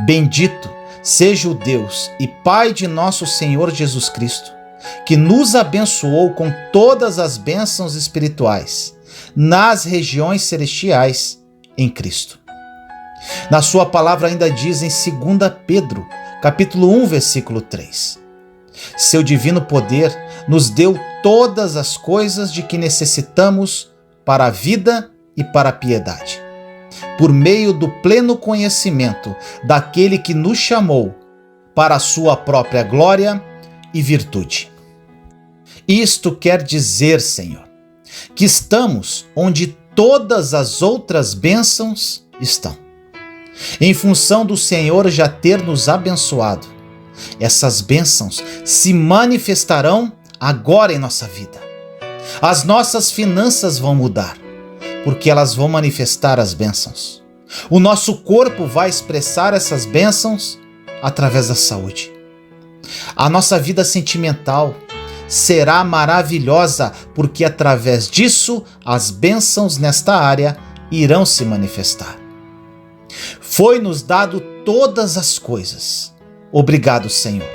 Bendito seja o Deus e Pai de nosso Senhor Jesus Cristo, que nos abençoou com todas as bênçãos espirituais nas regiões celestiais em Cristo. Na sua palavra ainda diz em 2 Pedro, capítulo 1, versículo 3. Seu divino poder nos deu todas as coisas de que necessitamos para a vida e para a piedade, por meio do pleno conhecimento daquele que nos chamou para a sua própria glória e virtude. Isto quer dizer, Senhor, que estamos onde todas as outras bênçãos estão. Em função do Senhor já ter nos abençoado, essas bênçãos se manifestarão agora em nossa vida. As nossas finanças vão mudar, porque elas vão manifestar as bênçãos. O nosso corpo vai expressar essas bênçãos através da saúde. A nossa vida sentimental será maravilhosa, porque através disso as bênçãos nesta área irão se manifestar. Foi-nos dado todas as coisas. Obrigado, Senhor.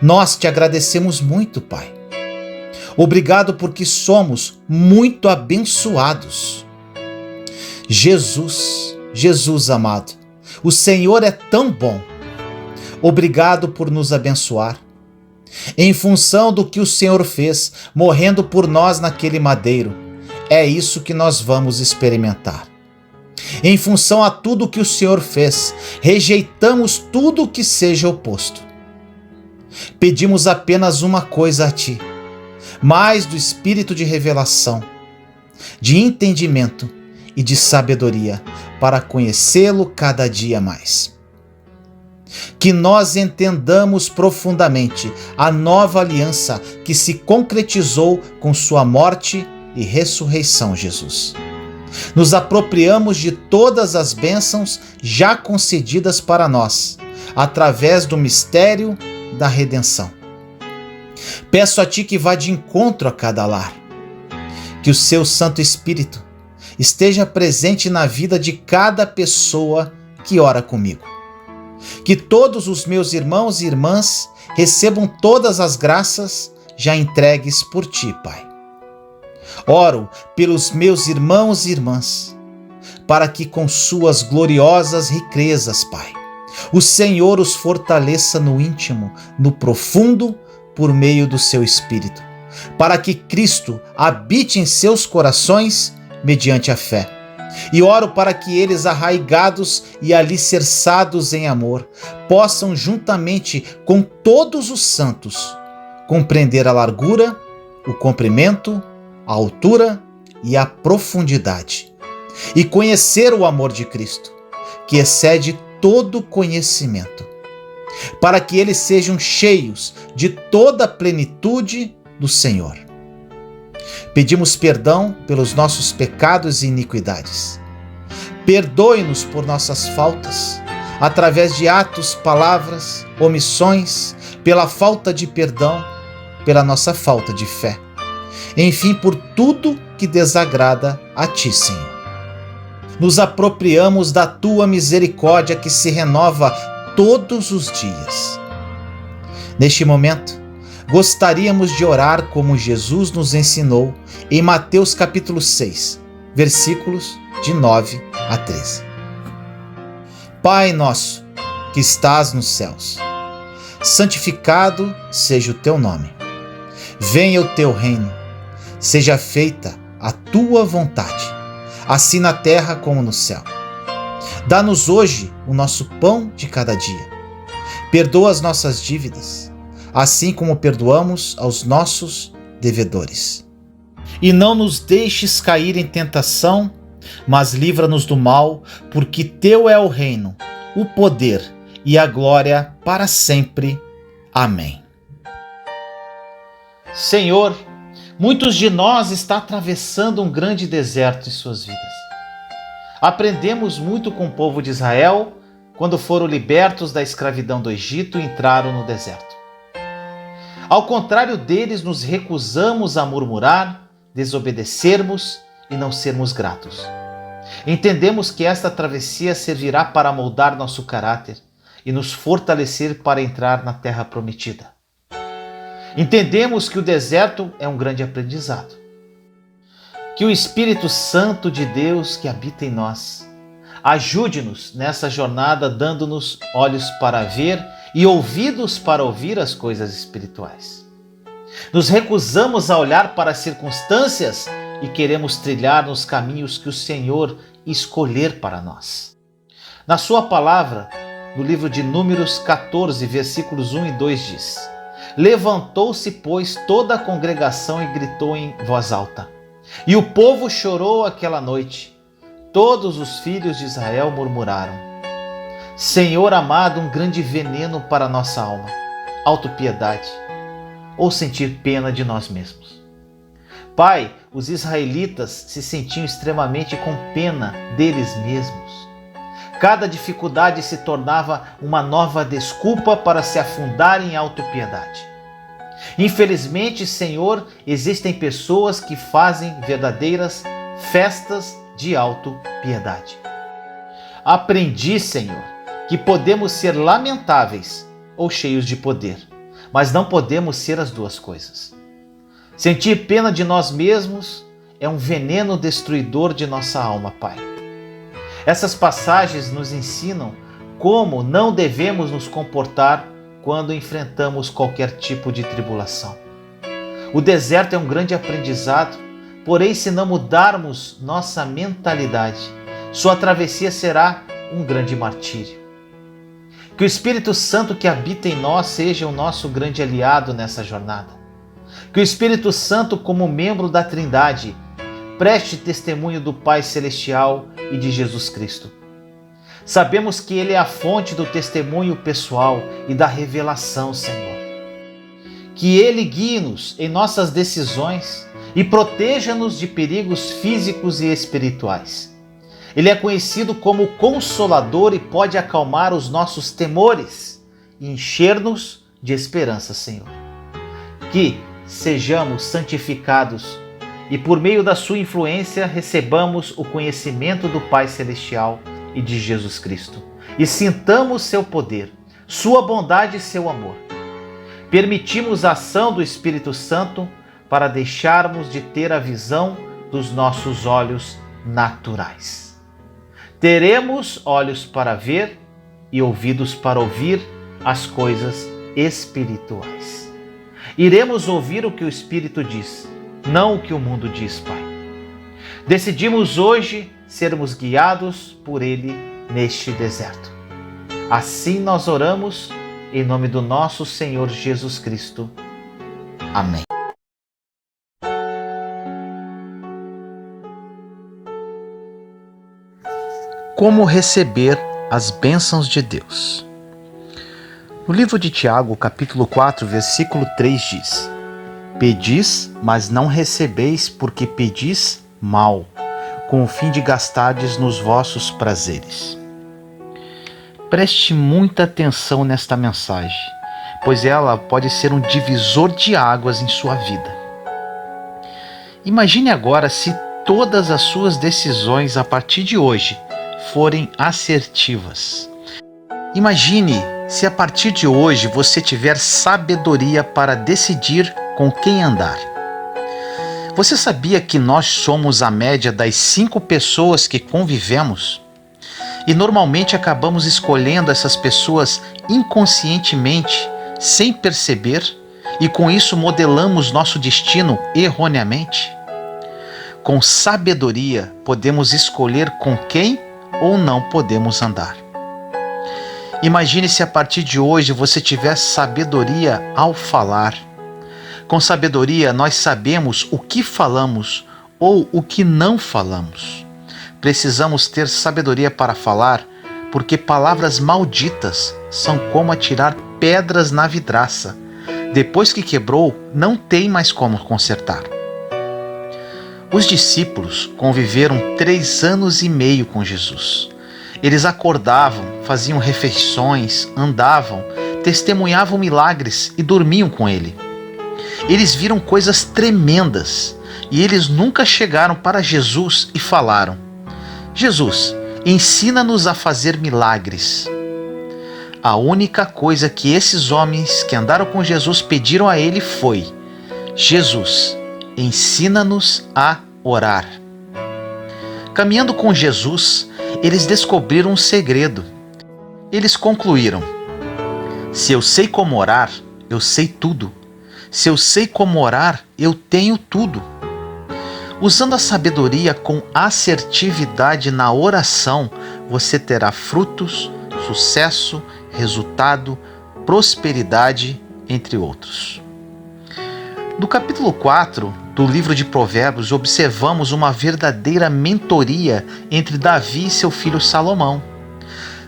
Nós te agradecemos muito, Pai. Obrigado porque somos muito abençoados. Jesus amado, o Senhor é tão bom. Obrigado por nos abençoar. Em função do que o Senhor fez, morrendo por nós naquele madeiro, é isso que nós vamos experimentar. Em função a tudo que o Senhor fez, rejeitamos tudo que seja oposto. Pedimos apenas uma coisa a Ti, mais do espírito de revelação, de entendimento e de sabedoria, para conhecê-lo cada dia mais. Que nós entendamos profundamente a nova aliança que se concretizou com sua morte e ressurreição, Jesus. Nos apropriamos de todas as bênçãos já concedidas para nós, através do mistério da redenção. Peço a Ti que vá de encontro a cada lar, que o Seu Santo Espírito esteja presente na vida de cada pessoa que ora comigo. Que todos os meus irmãos e irmãs recebam todas as graças já entregues por Ti, Pai. Oro pelos meus irmãos e irmãs, para que com suas gloriosas riquezas, Pai, o Senhor os fortaleça no íntimo, no profundo, por meio do Seu Espírito, para que Cristo habite em seus corações mediante a fé. E oro para que eles, arraigados e alicerçados em amor, possam, juntamente com todos os santos, compreender a largura, o comprimento, a altura e a profundidade, e conhecer o amor de Cristo, que excede todo conhecimento, para que eles sejam cheios de toda a plenitude do Senhor. Pedimos perdão pelos nossos pecados e iniquidades. Perdoe-nos por nossas faltas, através de atos, palavras, omissões, pela falta de perdão, pela nossa falta de fé. Enfim, por tudo que desagrada a Ti, Senhor. Nos apropriamos da Tua misericórdia que se renova todos os dias. Neste momento, gostaríamos de orar como Jesus nos ensinou em Mateus capítulo 6, versículos de 9 a 13. Pai nosso, que estás nos céus, santificado seja o Teu nome. Venha o Teu reino. Seja feita a Tua vontade, assim na terra como no céu. Dá-nos hoje o nosso pão de cada dia. Perdoa as nossas dívidas, assim como perdoamos aos nossos devedores. E não nos deixes cair em tentação, mas livra-nos do mal, porque Teu é o reino, o poder e a glória para sempre. Amém. Senhor, muitos de nós estão atravessando um grande deserto em suas vidas. Aprendemos muito com o povo de Israel quando foram libertos da escravidão do Egito e entraram no deserto. Ao contrário deles, nos recusamos a murmurar, desobedecermos e não sermos gratos. Entendemos que esta travessia servirá para moldar nosso caráter e nos fortalecer para entrar na terra prometida. Entendemos que o deserto é um grande aprendizado. Que o Espírito Santo de Deus que habita em nós ajude-nos nessa jornada, dando-nos olhos para ver e ouvidos para ouvir as coisas espirituais. Nos recusamos a olhar para as circunstâncias e queremos trilhar nos caminhos que o Senhor escolher para nós. Na sua palavra, no livro de Números 14, versículos 1 e 2 diz: Levantou-se, pois, toda a congregação e gritou em voz alta. E o povo chorou aquela noite. Todos os filhos de Israel murmuraram: Senhor amado, um grande veneno para nossa alma, autopiedade, ou sentir pena de nós mesmos. Pai, os israelitas se sentiam extremamente com pena deles mesmos. Cada dificuldade se tornava uma nova desculpa para se afundar em autopiedade. Infelizmente, Senhor, existem pessoas que fazem verdadeiras festas de autopiedade. Aprendi, Senhor, que podemos ser lamentáveis ou cheios de poder, mas não podemos ser as duas coisas. Sentir pena de nós mesmos é um veneno destruidor de nossa alma, Pai. Essas passagens nos ensinam como não devemos nos comportar quando enfrentamos qualquer tipo de tribulação. O deserto é um grande aprendizado, porém, se não mudarmos nossa mentalidade, sua travessia será um grande martírio. Que o Espírito Santo que habita em nós seja o nosso grande aliado nessa jornada. Que o Espírito Santo, como membro da Trindade, preste testemunho do Pai Celestial e de Jesus Cristo. Sabemos que Ele é a fonte do testemunho pessoal e da revelação, Senhor. Que Ele guie-nos em nossas decisões e proteja-nos de perigos físicos e espirituais. Ele é conhecido como Consolador e pode acalmar os nossos temores e encher-nos de esperança, Senhor. Que sejamos santificados e por meio da sua influência recebamos o conhecimento do Pai Celestial e de Jesus Cristo e sintamos seu poder, sua bondade e seu amor. Permitimos a ação do Espírito Santo para deixarmos de ter a visão dos nossos olhos naturais. Teremos olhos para ver e ouvidos para ouvir as coisas espirituais. Iremos ouvir o que o Espírito diz, não o que o mundo diz, Pai. Decidimos hoje sermos guiados por Ele neste deserto. Assim nós oramos em nome do nosso Senhor Jesus Cristo. Amém. Como receber as bênçãos de Deus? No livro de Tiago, capítulo 4, versículo 3 diz: Pedis, mas não recebeis, porque pedis mal, com o fim de gastardes nos vossos prazeres. Preste muita atenção nesta mensagem, pois ela pode ser um divisor de águas em sua vida. Imagine agora se todas as suas decisões a partir de hoje forem assertivas. Imagine se a partir de hoje você tiver sabedoria para decidir com quem andar. Você sabia que nós somos a média das 5 pessoas que convivemos? E normalmente acabamos escolhendo essas pessoas inconscientemente, sem perceber, e com isso modelamos nosso destino erroneamente? Com sabedoria, podemos escolher com quem ou não podemos andar. Imagine se a partir de hoje você tiver sabedoria ao falar. Com sabedoria, nós sabemos o que falamos ou o que não falamos. Precisamos ter sabedoria para falar, porque palavras malditas são como atirar pedras na vidraça. Depois que quebrou, não tem mais como consertar. Os discípulos conviveram 3 anos e meio com Jesus. Eles acordavam, faziam refeições, andavam, testemunhavam milagres e dormiam com ele. Eles viram coisas tremendas e eles nunca chegaram para Jesus e falaram: Jesus, ensina-nos a fazer milagres. A única coisa que esses homens que andaram com Jesus pediram a ele foi: Jesus, ensina-nos a orar. Caminhando com Jesus, eles descobriram um segredo. Eles concluíram: se eu sei como orar, eu sei tudo. Se eu sei como orar, eu tenho tudo. Usando a sabedoria com assertividade na oração, você terá frutos, sucesso, resultado, prosperidade, entre outros. No capítulo 4 do livro de Provérbios, observamos uma verdadeira mentoria entre Davi e seu filho Salomão.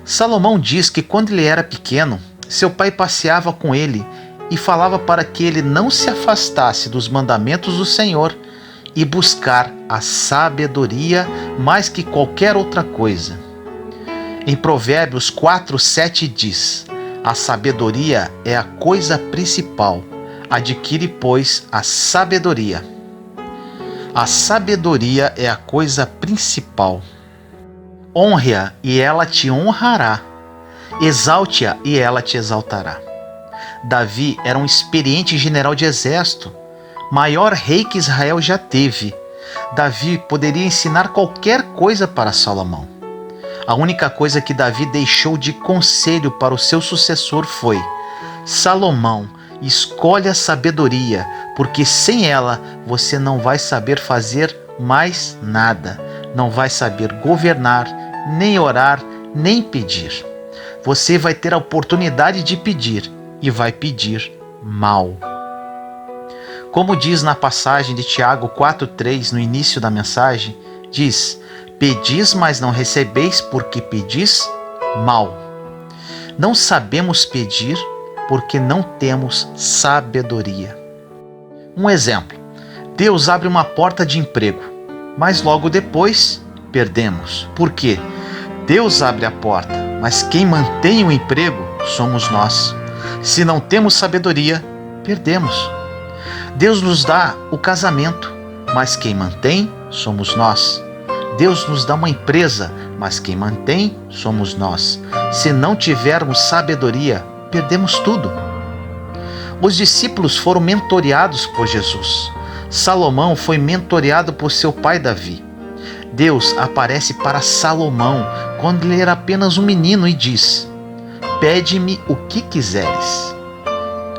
Salomão diz que quando ele era pequeno, seu pai passeava com ele e falava para que ele não se afastasse dos mandamentos do Senhor e buscar a sabedoria mais que qualquer outra coisa. Em Provérbios 4:7 diz: a sabedoria é a coisa principal. Adquire, pois, a sabedoria. A sabedoria é a coisa principal. Honre-a e ela te honrará. Exalte-a e ela te exaltará. Davi era um experiente general de exército, maior rei que Israel já teve. Davi poderia ensinar qualquer coisa para Salomão. A única coisa que Davi deixou de conselho para o seu sucessor foi: Salomão, escolhe a sabedoria, porque sem ela você não vai saber fazer mais nada. Não vai saber governar, nem orar, nem pedir. Você vai ter a oportunidade de pedir e vai pedir mal. Como diz na passagem de Tiago 4:3, no início da mensagem, diz: pedis, mas não recebeis, porque pedis mal. Não sabemos pedir porque não temos sabedoria. Um exemplo: Deus abre uma porta de emprego, mas logo depois perdemos. Por quê? Deus abre a porta, mas quem mantém o emprego somos nós. Se não temos sabedoria, perdemos. Deus nos dá o casamento, mas quem mantém somos nós. Deus nos dá uma empresa, mas quem mantém somos nós. Se não tivermos sabedoria, perdemos tudo. Os discípulos foram mentoreados por Jesus. Salomão foi mentoreado por seu pai Davi. Deus aparece para Salomão quando ele era apenas um menino e diz: pede-me o que quiseres.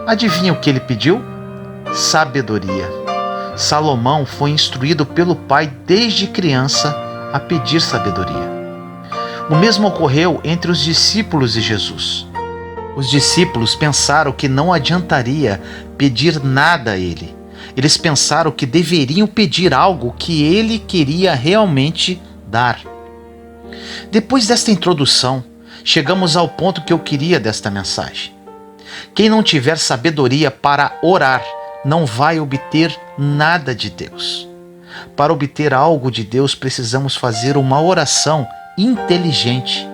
Adivinha o que ele pediu? Sabedoria. Salomão foi instruído pelo pai desde criança a pedir sabedoria. O mesmo ocorreu entre os discípulos de Jesus. Os discípulos pensaram que não adiantaria pedir nada a ele. Eles pensaram que deveriam pedir algo que ele queria realmente dar. Depois desta introdução, chegamos ao ponto que eu queria desta mensagem. Quem não tiver sabedoria para orar, não vai obter nada de Deus. Para obter algo de Deus, precisamos fazer uma oração inteligente.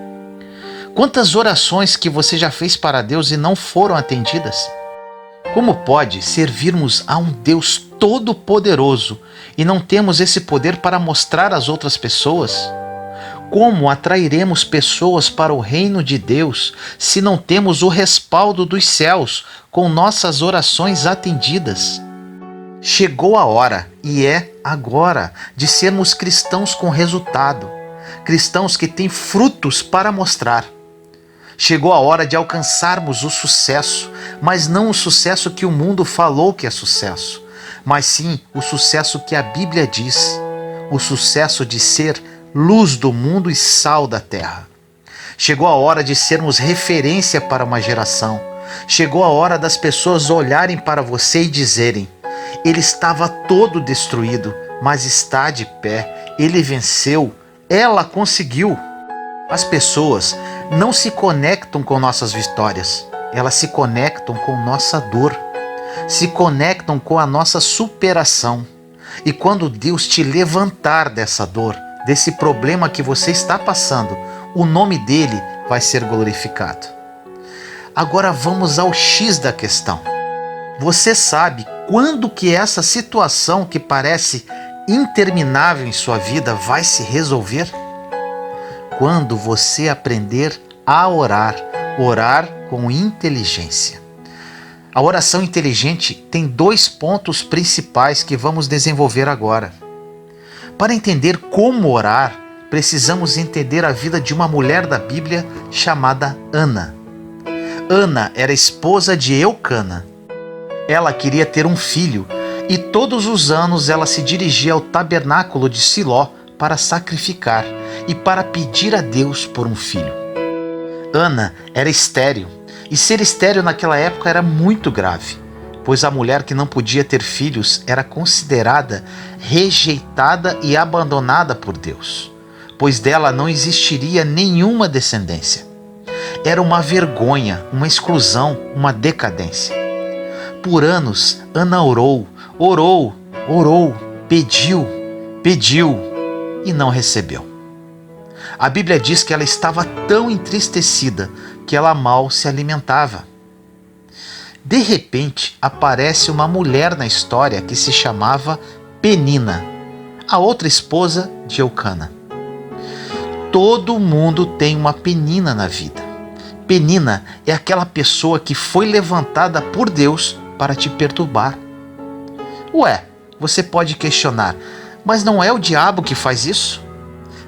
Quantas orações que você já fez para Deus e não foram atendidas? Como pode servirmos a um Deus todo-poderoso e não temos esse poder para mostrar às outras pessoas? Como atrairemos pessoas para o reino de Deus se não temos o respaldo dos céus com nossas orações atendidas? Chegou a hora, e é agora, de sermos cristãos com resultado, cristãos que têm frutos para mostrar. Chegou a hora de alcançarmos o sucesso, mas não o sucesso que o mundo falou que é sucesso, mas sim o sucesso que a Bíblia diz, o sucesso de ser luz do mundo e sal da terra. Chegou a hora de sermos referência para uma geração. Chegou a hora das pessoas olharem para você e dizerem: ele estava todo destruído, mas está de pé, ele venceu, ela conseguiu. As pessoas não se conectam com nossas vitórias, elas se conectam com nossa dor, se conectam com a nossa superação. E quando Deus te levantar dessa dor, desse problema que você está passando, o nome dele vai ser glorificado. Agora vamos ao X da questão. Você sabe quando que essa situação que parece interminável em sua vida vai se resolver? quando você aprender a orar, orar com inteligência. A oração inteligente tem 2 pontos principais que vamos desenvolver agora. Para entender como orar, precisamos entender a vida de uma mulher da Bíblia chamada Ana. Ana era esposa de Eucana. Ela queria ter um filho e todos os anos ela se dirigia ao tabernáculo de Siló para sacrificar e para pedir a Deus por um filho. Ana era estéril. E ser estéril naquela época era muito grave, pois a mulher que não podia ter filhos era considerada rejeitada e abandonada por Deus, pois dela não existiria nenhuma descendência. Era uma vergonha, uma exclusão, uma decadência. Por anos, Ana orou, pediu e não recebeu. A Bíblia diz que ela estava tão entristecida que ela mal se alimentava. De repente, aparece uma mulher na história que se chamava Penina, a outra esposa de Eucana. Todo mundo tem uma Penina na vida. Penina é aquela pessoa que foi levantada por Deus para te perturbar. Ué, você pode questionar, mas não é o diabo que faz isso?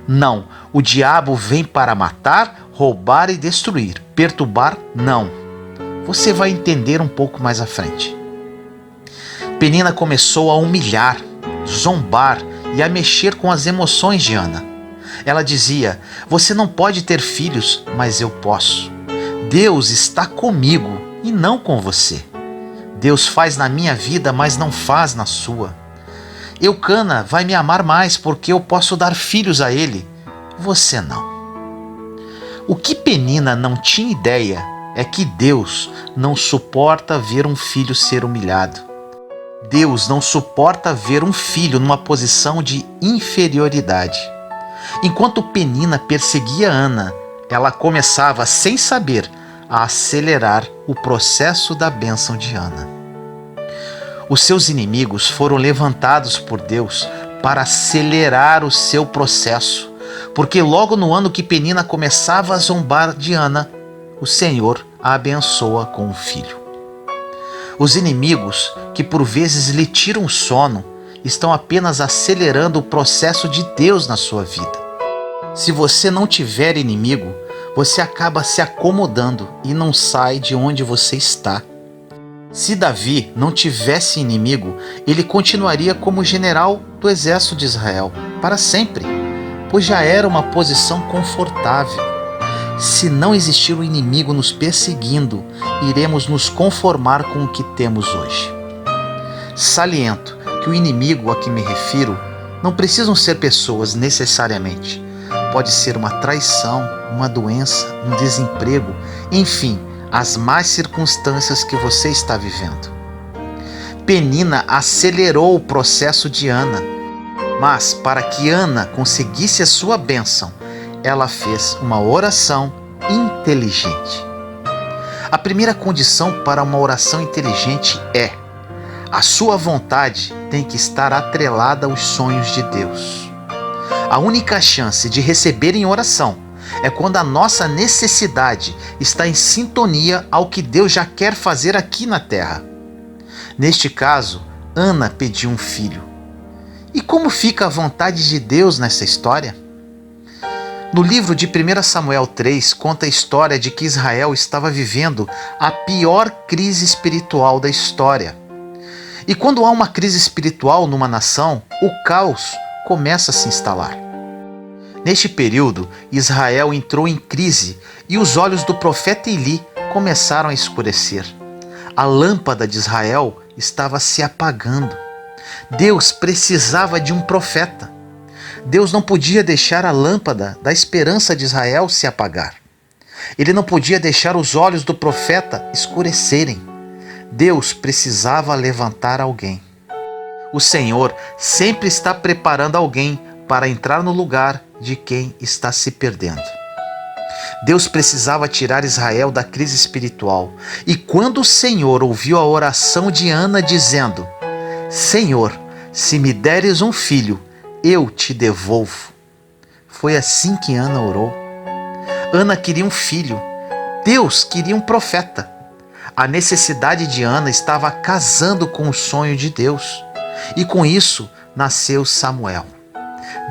Não, o diabo vem para matar, roubar e destruir. Perturbar, não. Você vai entender um pouco mais à frente. Penina começou a humilhar, zombar e a mexer com as emoções de Ana. Ela dizia: você não pode ter filhos, mas eu posso. Deus está comigo e não com você. Deus faz na minha vida, mas não faz na sua. Eucana vai me amar mais porque eu posso dar filhos a ele. Você não. O que Penina não tinha ideia é que Deus não suporta ver um filho ser humilhado. Deus não suporta ver um filho numa posição de inferioridade. Enquanto Penina perseguia Ana, ela começava, sem saber, a acelerar o processo da bênção de Ana. Os seus inimigos foram levantados por Deus para acelerar o seu processo, porque logo no ano que Penina começava a zombar de Ana, o Senhor a abençoa com um filho. Os inimigos, que por vezes lhe tiram o sono, estão apenas acelerando o processo de Deus na sua vida. Se você não tiver inimigo, você acaba se acomodando e não sai de onde você está. Se Davi não tivesse inimigo, ele continuaria como general do exército de Israel para sempre, pois já era uma posição confortável. Se não existir um inimigo nos perseguindo, iremos nos conformar com o que temos hoje. Saliento que o inimigo a que me refiro não precisam ser pessoas necessariamente. Pode ser uma traição, uma doença, um desemprego, enfim, as más circunstâncias que você está vivendo. Penina acelerou o processo de Ana, mas para que Ana conseguisse a sua bênção, ela fez uma oração inteligente. A primeira condição para uma oração inteligente é: a sua vontade tem que estar atrelada aos sonhos de Deus. A única chance de receber em oração é quando a nossa necessidade está em sintonia ao que Deus já quer fazer aqui na terra. Neste caso, Ana pediu um filho. E como fica a vontade de Deus nessa história? No livro de 1 Samuel 3, conta a história de que Israel estava vivendo a pior crise espiritual da história. E quando há uma crise espiritual numa nação, o caos começa a se instalar. Neste período, Israel entrou em crise e os olhos do profeta Eli começaram a escurecer. A lâmpada de Israel estava se apagando. Deus precisava de um profeta. Deus não podia deixar a lâmpada da esperança de Israel se apagar. Ele não podia deixar os olhos do profeta escurecerem. Deus precisava levantar alguém. O Senhor sempre está preparando alguém para entrar no lugar de quem está se perdendo. Deus precisava tirar Israel da crise espiritual. E quando o Senhor ouviu a oração de Ana dizendo: Senhor, se me deres um filho, eu te devolvo, Foi assim que Ana orou. Ana queria um filho. Deus queria um profeta. A necessidade de Ana estava casando com o sonho de Deus. E com isso nasceu Samuel.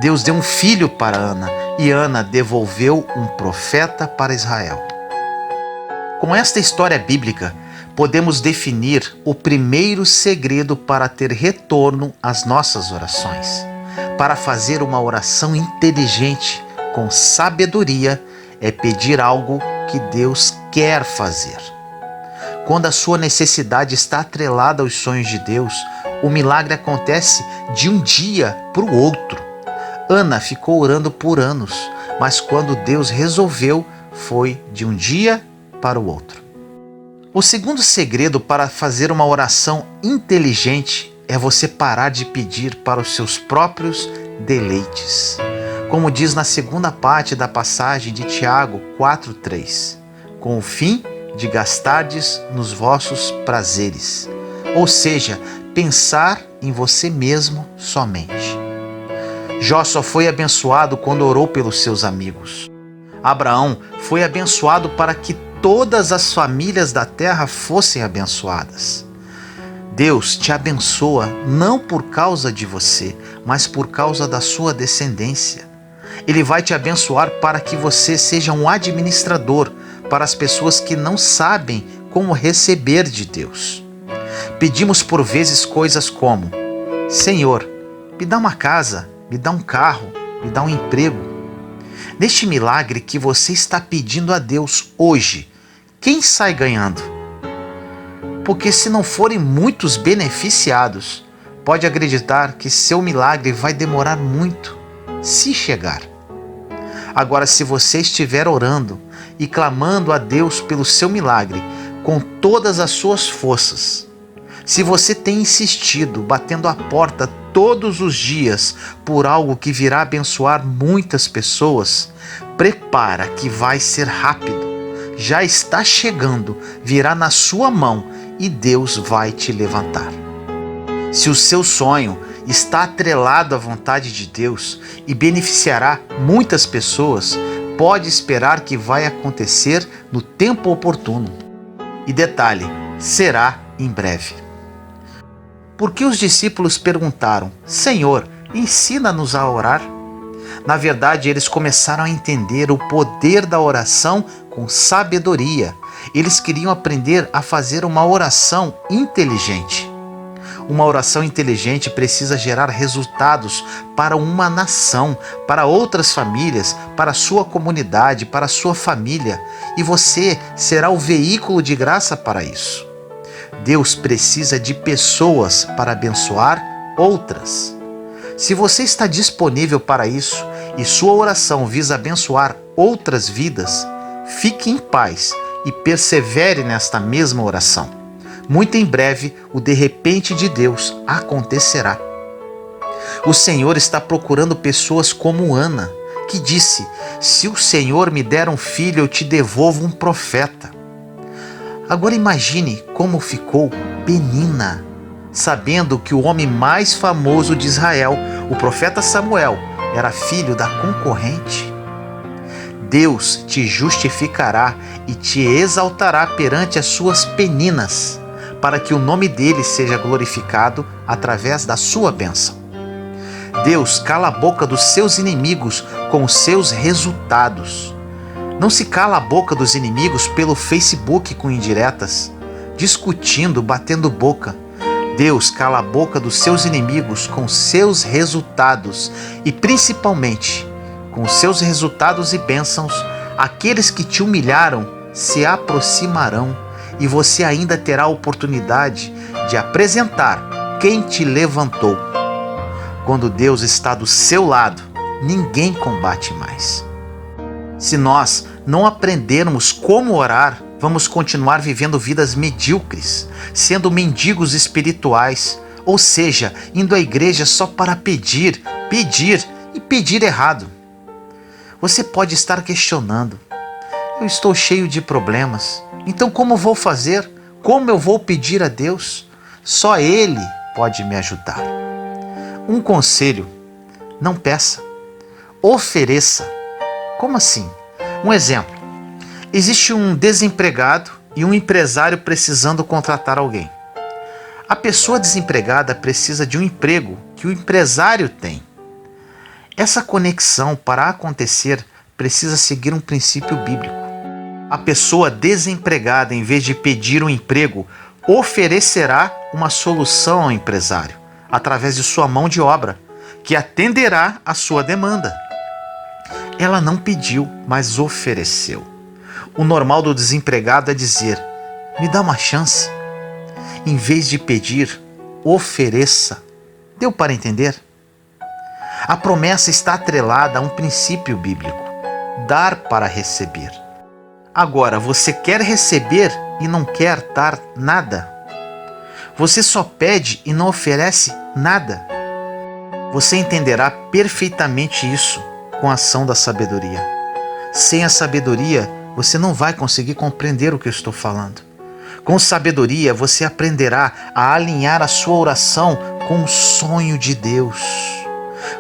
Deus deu um filho para Ana e Ana devolveu um profeta para Israel. Com esta história bíblica, podemos definir o primeiro segredo para ter retorno às nossas orações. Para fazer uma oração inteligente, com sabedoria, é pedir algo que Deus quer fazer. Quando a sua necessidade está atrelada aos sonhos de Deus, o milagre acontece de um dia para o outro. Ana ficou orando por anos, mas quando Deus resolveu, foi de um dia para o outro. O segundo segredo para fazer uma oração inteligente é você parar de pedir para os seus próprios deleites. Como diz na segunda parte da passagem de Tiago 4:3, com o fim de gastardes nos vossos prazeres, ou seja, pensar em você mesmo somente. Jó só foi abençoado quando orou pelos seus amigos. Abraão foi abençoado para que todas as famílias da terra fossem abençoadas. Deus te abençoa não por causa de você, mas por causa da sua descendência. Ele vai te abençoar para que você seja um administrador para as pessoas que não sabem como receber de Deus. Pedimos por vezes coisas como: Senhor, me dá uma casa, me dá um carro, me dá um emprego. Neste milagre que você está pedindo a Deus hoje, quem sai ganhando? Porque se não forem muitos beneficiados, pode acreditar que seu milagre vai demorar muito, se chegar. Agora, se você estiver orando e clamando a Deus pelo seu milagre com todas as suas forças, se você tem insistido, batendo a porta todos os dias por algo que virá abençoar muitas pessoas, prepara que vai ser rápido. Já está chegando, virá na sua mão e Deus vai te levantar. Se o seu sonho está atrelado à vontade de Deus e beneficiará muitas pessoas, pode esperar que vai acontecer no tempo oportuno. E detalhe, será em breve. Porque os discípulos perguntaram: Senhor, ensina-nos a orar? Na verdade, eles começaram a entender o poder da oração com sabedoria. Eles queriam aprender a fazer uma oração inteligente. Uma oração inteligente precisa gerar resultados para uma nação, para outras famílias, para a sua comunidade, para a sua família. E você será o veículo de graça para isso. Deus precisa de pessoas para abençoar outras. Se você está disponível para isso e sua oração visa abençoar outras vidas, fique em paz e persevere nesta mesma oração. Muito em breve, o de repente de Deus acontecerá. O Senhor está procurando pessoas como Ana, que disse: se o Senhor me der um filho, eu te devolvo um profeta. Agora imagine como ficou Penina, sabendo que o homem mais famoso de Israel, o profeta Samuel, era filho da concorrente. Deus te justificará e te exaltará perante as suas peninas, para que o nome dele seja glorificado através da sua bênção. Deus cala a boca dos seus inimigos com os seus resultados. Não se cala a boca dos inimigos pelo Facebook com indiretas, discutindo, batendo boca. Deus cala a boca dos seus inimigos com seus resultados e, principalmente, com seus resultados e bênçãos, aqueles que te humilharam se aproximarão e você ainda terá a oportunidade de apresentar quem te levantou. Quando Deus está do seu lado, ninguém combate mais. Se nós não aprendermos como orar, vamos continuar vivendo vidas medíocres, sendo mendigos espirituais, ou seja, indo à igreja só para pedir, pedir e pedir errado. Você pode estar questionando: eu estou cheio de problemas, então como vou fazer? Como eu vou pedir a Deus? Só Ele pode me ajudar. Um conselho: não peça. ofereça. Como assim? Um exemplo. Existe um desempregado e um empresário precisando contratar alguém. A pessoa desempregada precisa de um emprego que o empresário tem. Essa conexão, para acontecer, precisa seguir um princípio bíblico. A pessoa desempregada, em vez de pedir um emprego, oferecerá uma solução ao empresário, através de sua mão de obra, que atenderá à sua demanda. Ela não pediu, mas ofereceu. O normal do desempregado é dizer: me dá uma chance. Em vez de pedir, ofereça. Deu para entender? A promessa está atrelada a um princípio bíblico: dar para receber. Agora, você quer receber e não quer dar nada. Você só pede e não oferece nada. Você entenderá perfeitamente isso com a ação da sabedoria. Sem a sabedoria, você não vai conseguir compreender o que eu estou falando. Com sabedoria, você aprenderá a alinhar a sua oração com o sonho de Deus.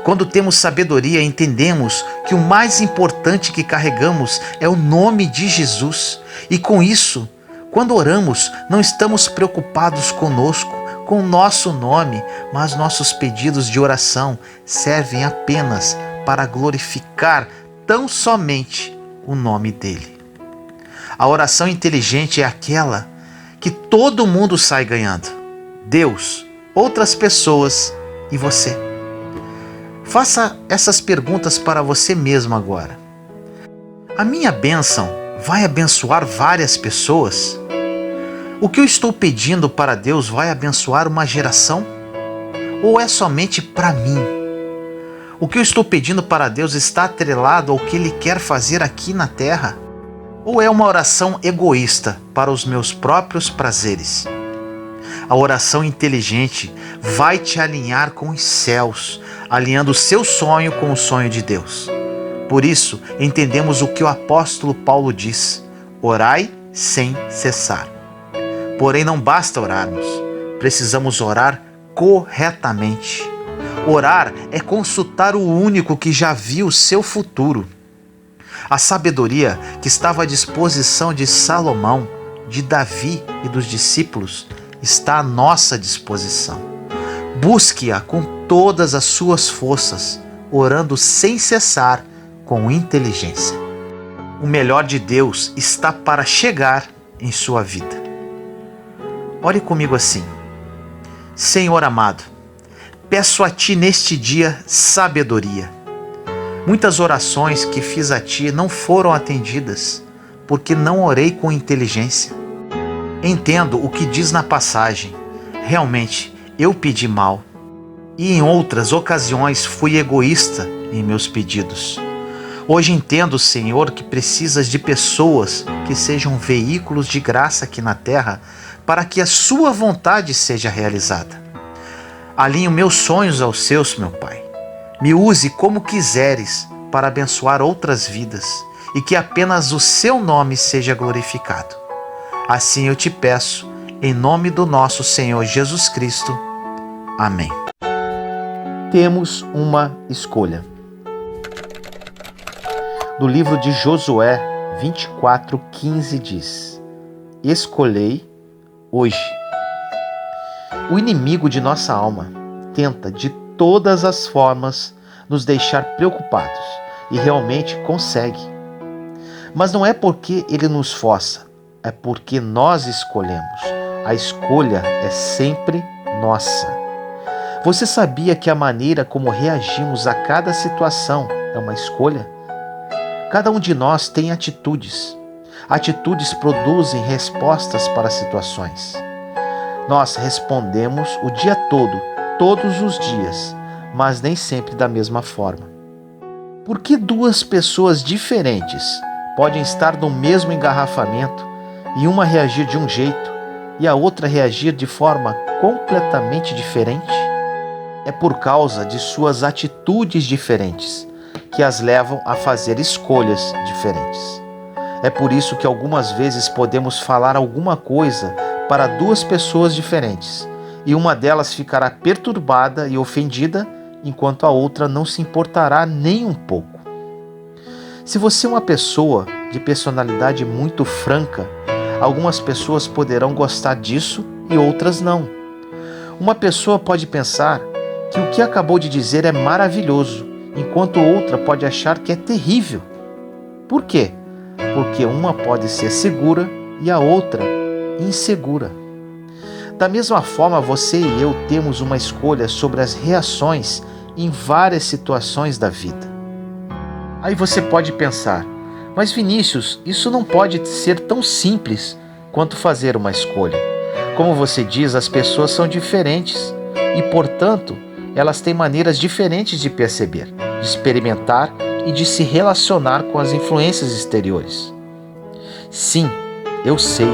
Quando temos sabedoria, entendemos que o mais importante que carregamos é o nome de Jesus. E com isso, quando oramos, não estamos preocupados conosco, com o nosso nome, mas nossos pedidos de oração servem apenas para glorificar tão somente o nome dele. A oração inteligente é aquela que todo mundo sai ganhando: Deus, outras pessoas e você. Faça essas perguntas para você mesmo agora. A minha bênção vai abençoar várias pessoas? O que eu estou pedindo para Deus vai abençoar uma geração? Ou é somente para mim? O que eu estou pedindo para Deus está atrelado ao que Ele quer fazer aqui na terra? Ou é uma oração egoísta para os meus próprios prazeres? A oração inteligente vai te alinhar com os céus, alinhando o seu sonho com o sonho de Deus. Por isso, entendemos o que o apóstolo Paulo diz: orai sem cessar. Porém, não basta orarmos, precisamos orar corretamente. Orar é consultar o único que já viu o seu futuro. A sabedoria que estava à disposição de Salomão, de Davi e dos discípulos está à nossa disposição. Busque-a com todas as suas forças, orando sem cessar com inteligência. O melhor de Deus está para chegar em sua vida. Ore comigo assim: Senhor amado, peço a Ti neste dia sabedoria. Muitas orações que fiz a Ti não foram atendidas, porque não orei com inteligência. Entendo o que diz na passagem: realmente eu pedi mal, e em outras ocasiões fui egoísta em meus pedidos. Hoje entendo, Senhor, que precisas de pessoas que sejam veículos de graça aqui na terra para que a Sua vontade seja realizada. Alinho meus sonhos aos Seus, meu Pai. Me use como quiseres para abençoar outras vidas e que apenas o Seu nome seja glorificado. Assim eu te peço, em nome do nosso Senhor Jesus Cristo. Amém. Temos uma escolha. No livro de Josué 24:15 diz: escolhei hoje. O inimigo de nossa alma tenta de todas as formas nos deixar preocupados e realmente consegue. Mas não é porque ele nos força, é porque nós escolhemos. A escolha é sempre nossa. Você sabia que a maneira como reagimos a cada situação é uma escolha? Cada um de nós tem atitudes. Atitudes produzem respostas para situações. Nós respondemos o dia todo, todos os dias, mas nem sempre da mesma forma. Por que duas pessoas diferentes podem estar no mesmo engarrafamento e uma reagir de um jeito e a outra reagir de forma completamente diferente? É por causa de suas atitudes diferentes que as levam a fazer escolhas diferentes. É por isso que algumas vezes podemos falar alguma coisa para duas pessoas diferentes e uma delas ficará perturbada e ofendida, enquanto a outra não se importará nem um pouco. Se você é uma pessoa de personalidade muito franca, algumas pessoas poderão gostar disso e outras não. Uma pessoa pode pensar que o que acabou de dizer é maravilhoso, enquanto outra pode achar que é terrível. Por quê? Porque uma pode ser segura e a outra insegura. Da mesma forma, você e eu temos uma escolha sobre as reações em várias situações da vida. Aí você pode pensar, mas Vinícius, isso não pode ser tão simples quanto fazer uma escolha. Como você diz, as pessoas são diferentes e, portanto, elas têm maneiras diferentes de perceber, de experimentar e de se relacionar com as influências exteriores. Sim, eu sei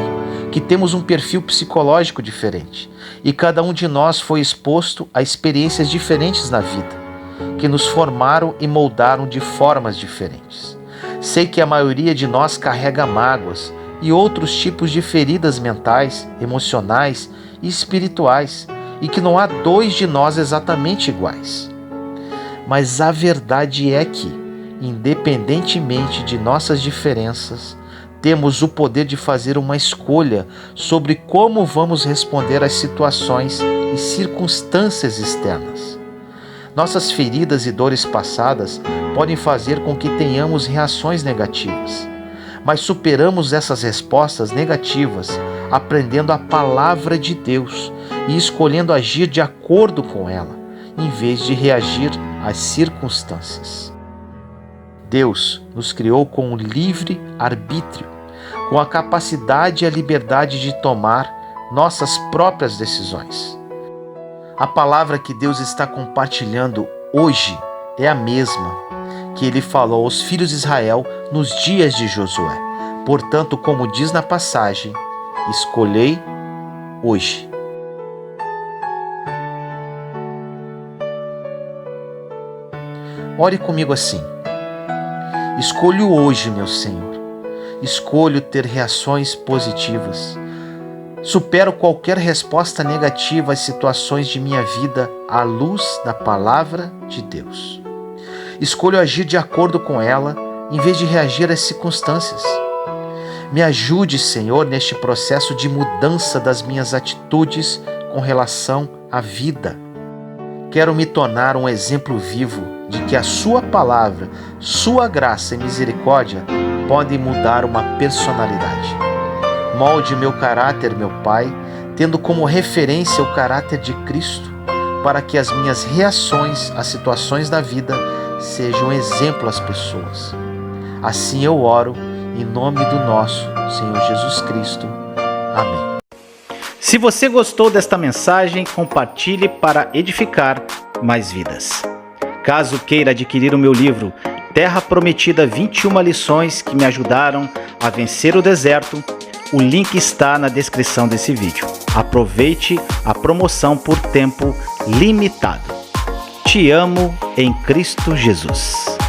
que temos um perfil psicológico diferente e cada um de nós foi exposto a experiências diferentes na vida, que nos formaram e moldaram de formas diferentes. Sei que a maioria de nós carrega mágoas e outros tipos de feridas mentais, emocionais e espirituais, e que não há dois de nós exatamente iguais. Mas a verdade é que, independentemente de nossas diferenças, temos o poder de fazer uma escolha sobre como vamos responder às situações e circunstâncias externas. Nossas feridas e dores passadas podem fazer com que tenhamos reações negativas, mas superamos essas respostas negativas aprendendo a palavra de Deus e escolhendo agir de acordo com ela, em vez de reagir às circunstâncias. Deus nos criou com um livre arbítrio, com a capacidade e a liberdade de tomar nossas próprias decisões. A palavra que Deus está compartilhando hoje é a mesma que ele falou aos filhos de Israel nos dias de Josué. Portanto, como diz na passagem, escolhei hoje. Ore comigo assim: escolho hoje, meu Senhor. Escolho ter reações positivas. Supero qualquer resposta negativa às situações de minha vida à luz da palavra de Deus. Escolho agir de acordo com ela, em vez de reagir às circunstâncias. Me ajude, Senhor, neste processo de mudança das minhas atitudes com relação à vida. Quero me tornar um exemplo vivo de que a Sua palavra, Sua graça e misericórdia podem mudar uma personalidade. Molde meu caráter, meu Pai, tendo como referência o caráter de Cristo, para que as minhas reações às situações da vida sejam exemplo às pessoas. Assim eu oro, em nome do nosso Senhor Jesus Cristo. Amém. Se você gostou desta mensagem, compartilhe para edificar mais vidas. Caso queira adquirir o meu livro Terra Prometida, 21 lições que me ajudaram a vencer o deserto, o link está na descrição desse vídeo. Aproveite a promoção por tempo limitado. Te amo em Cristo Jesus.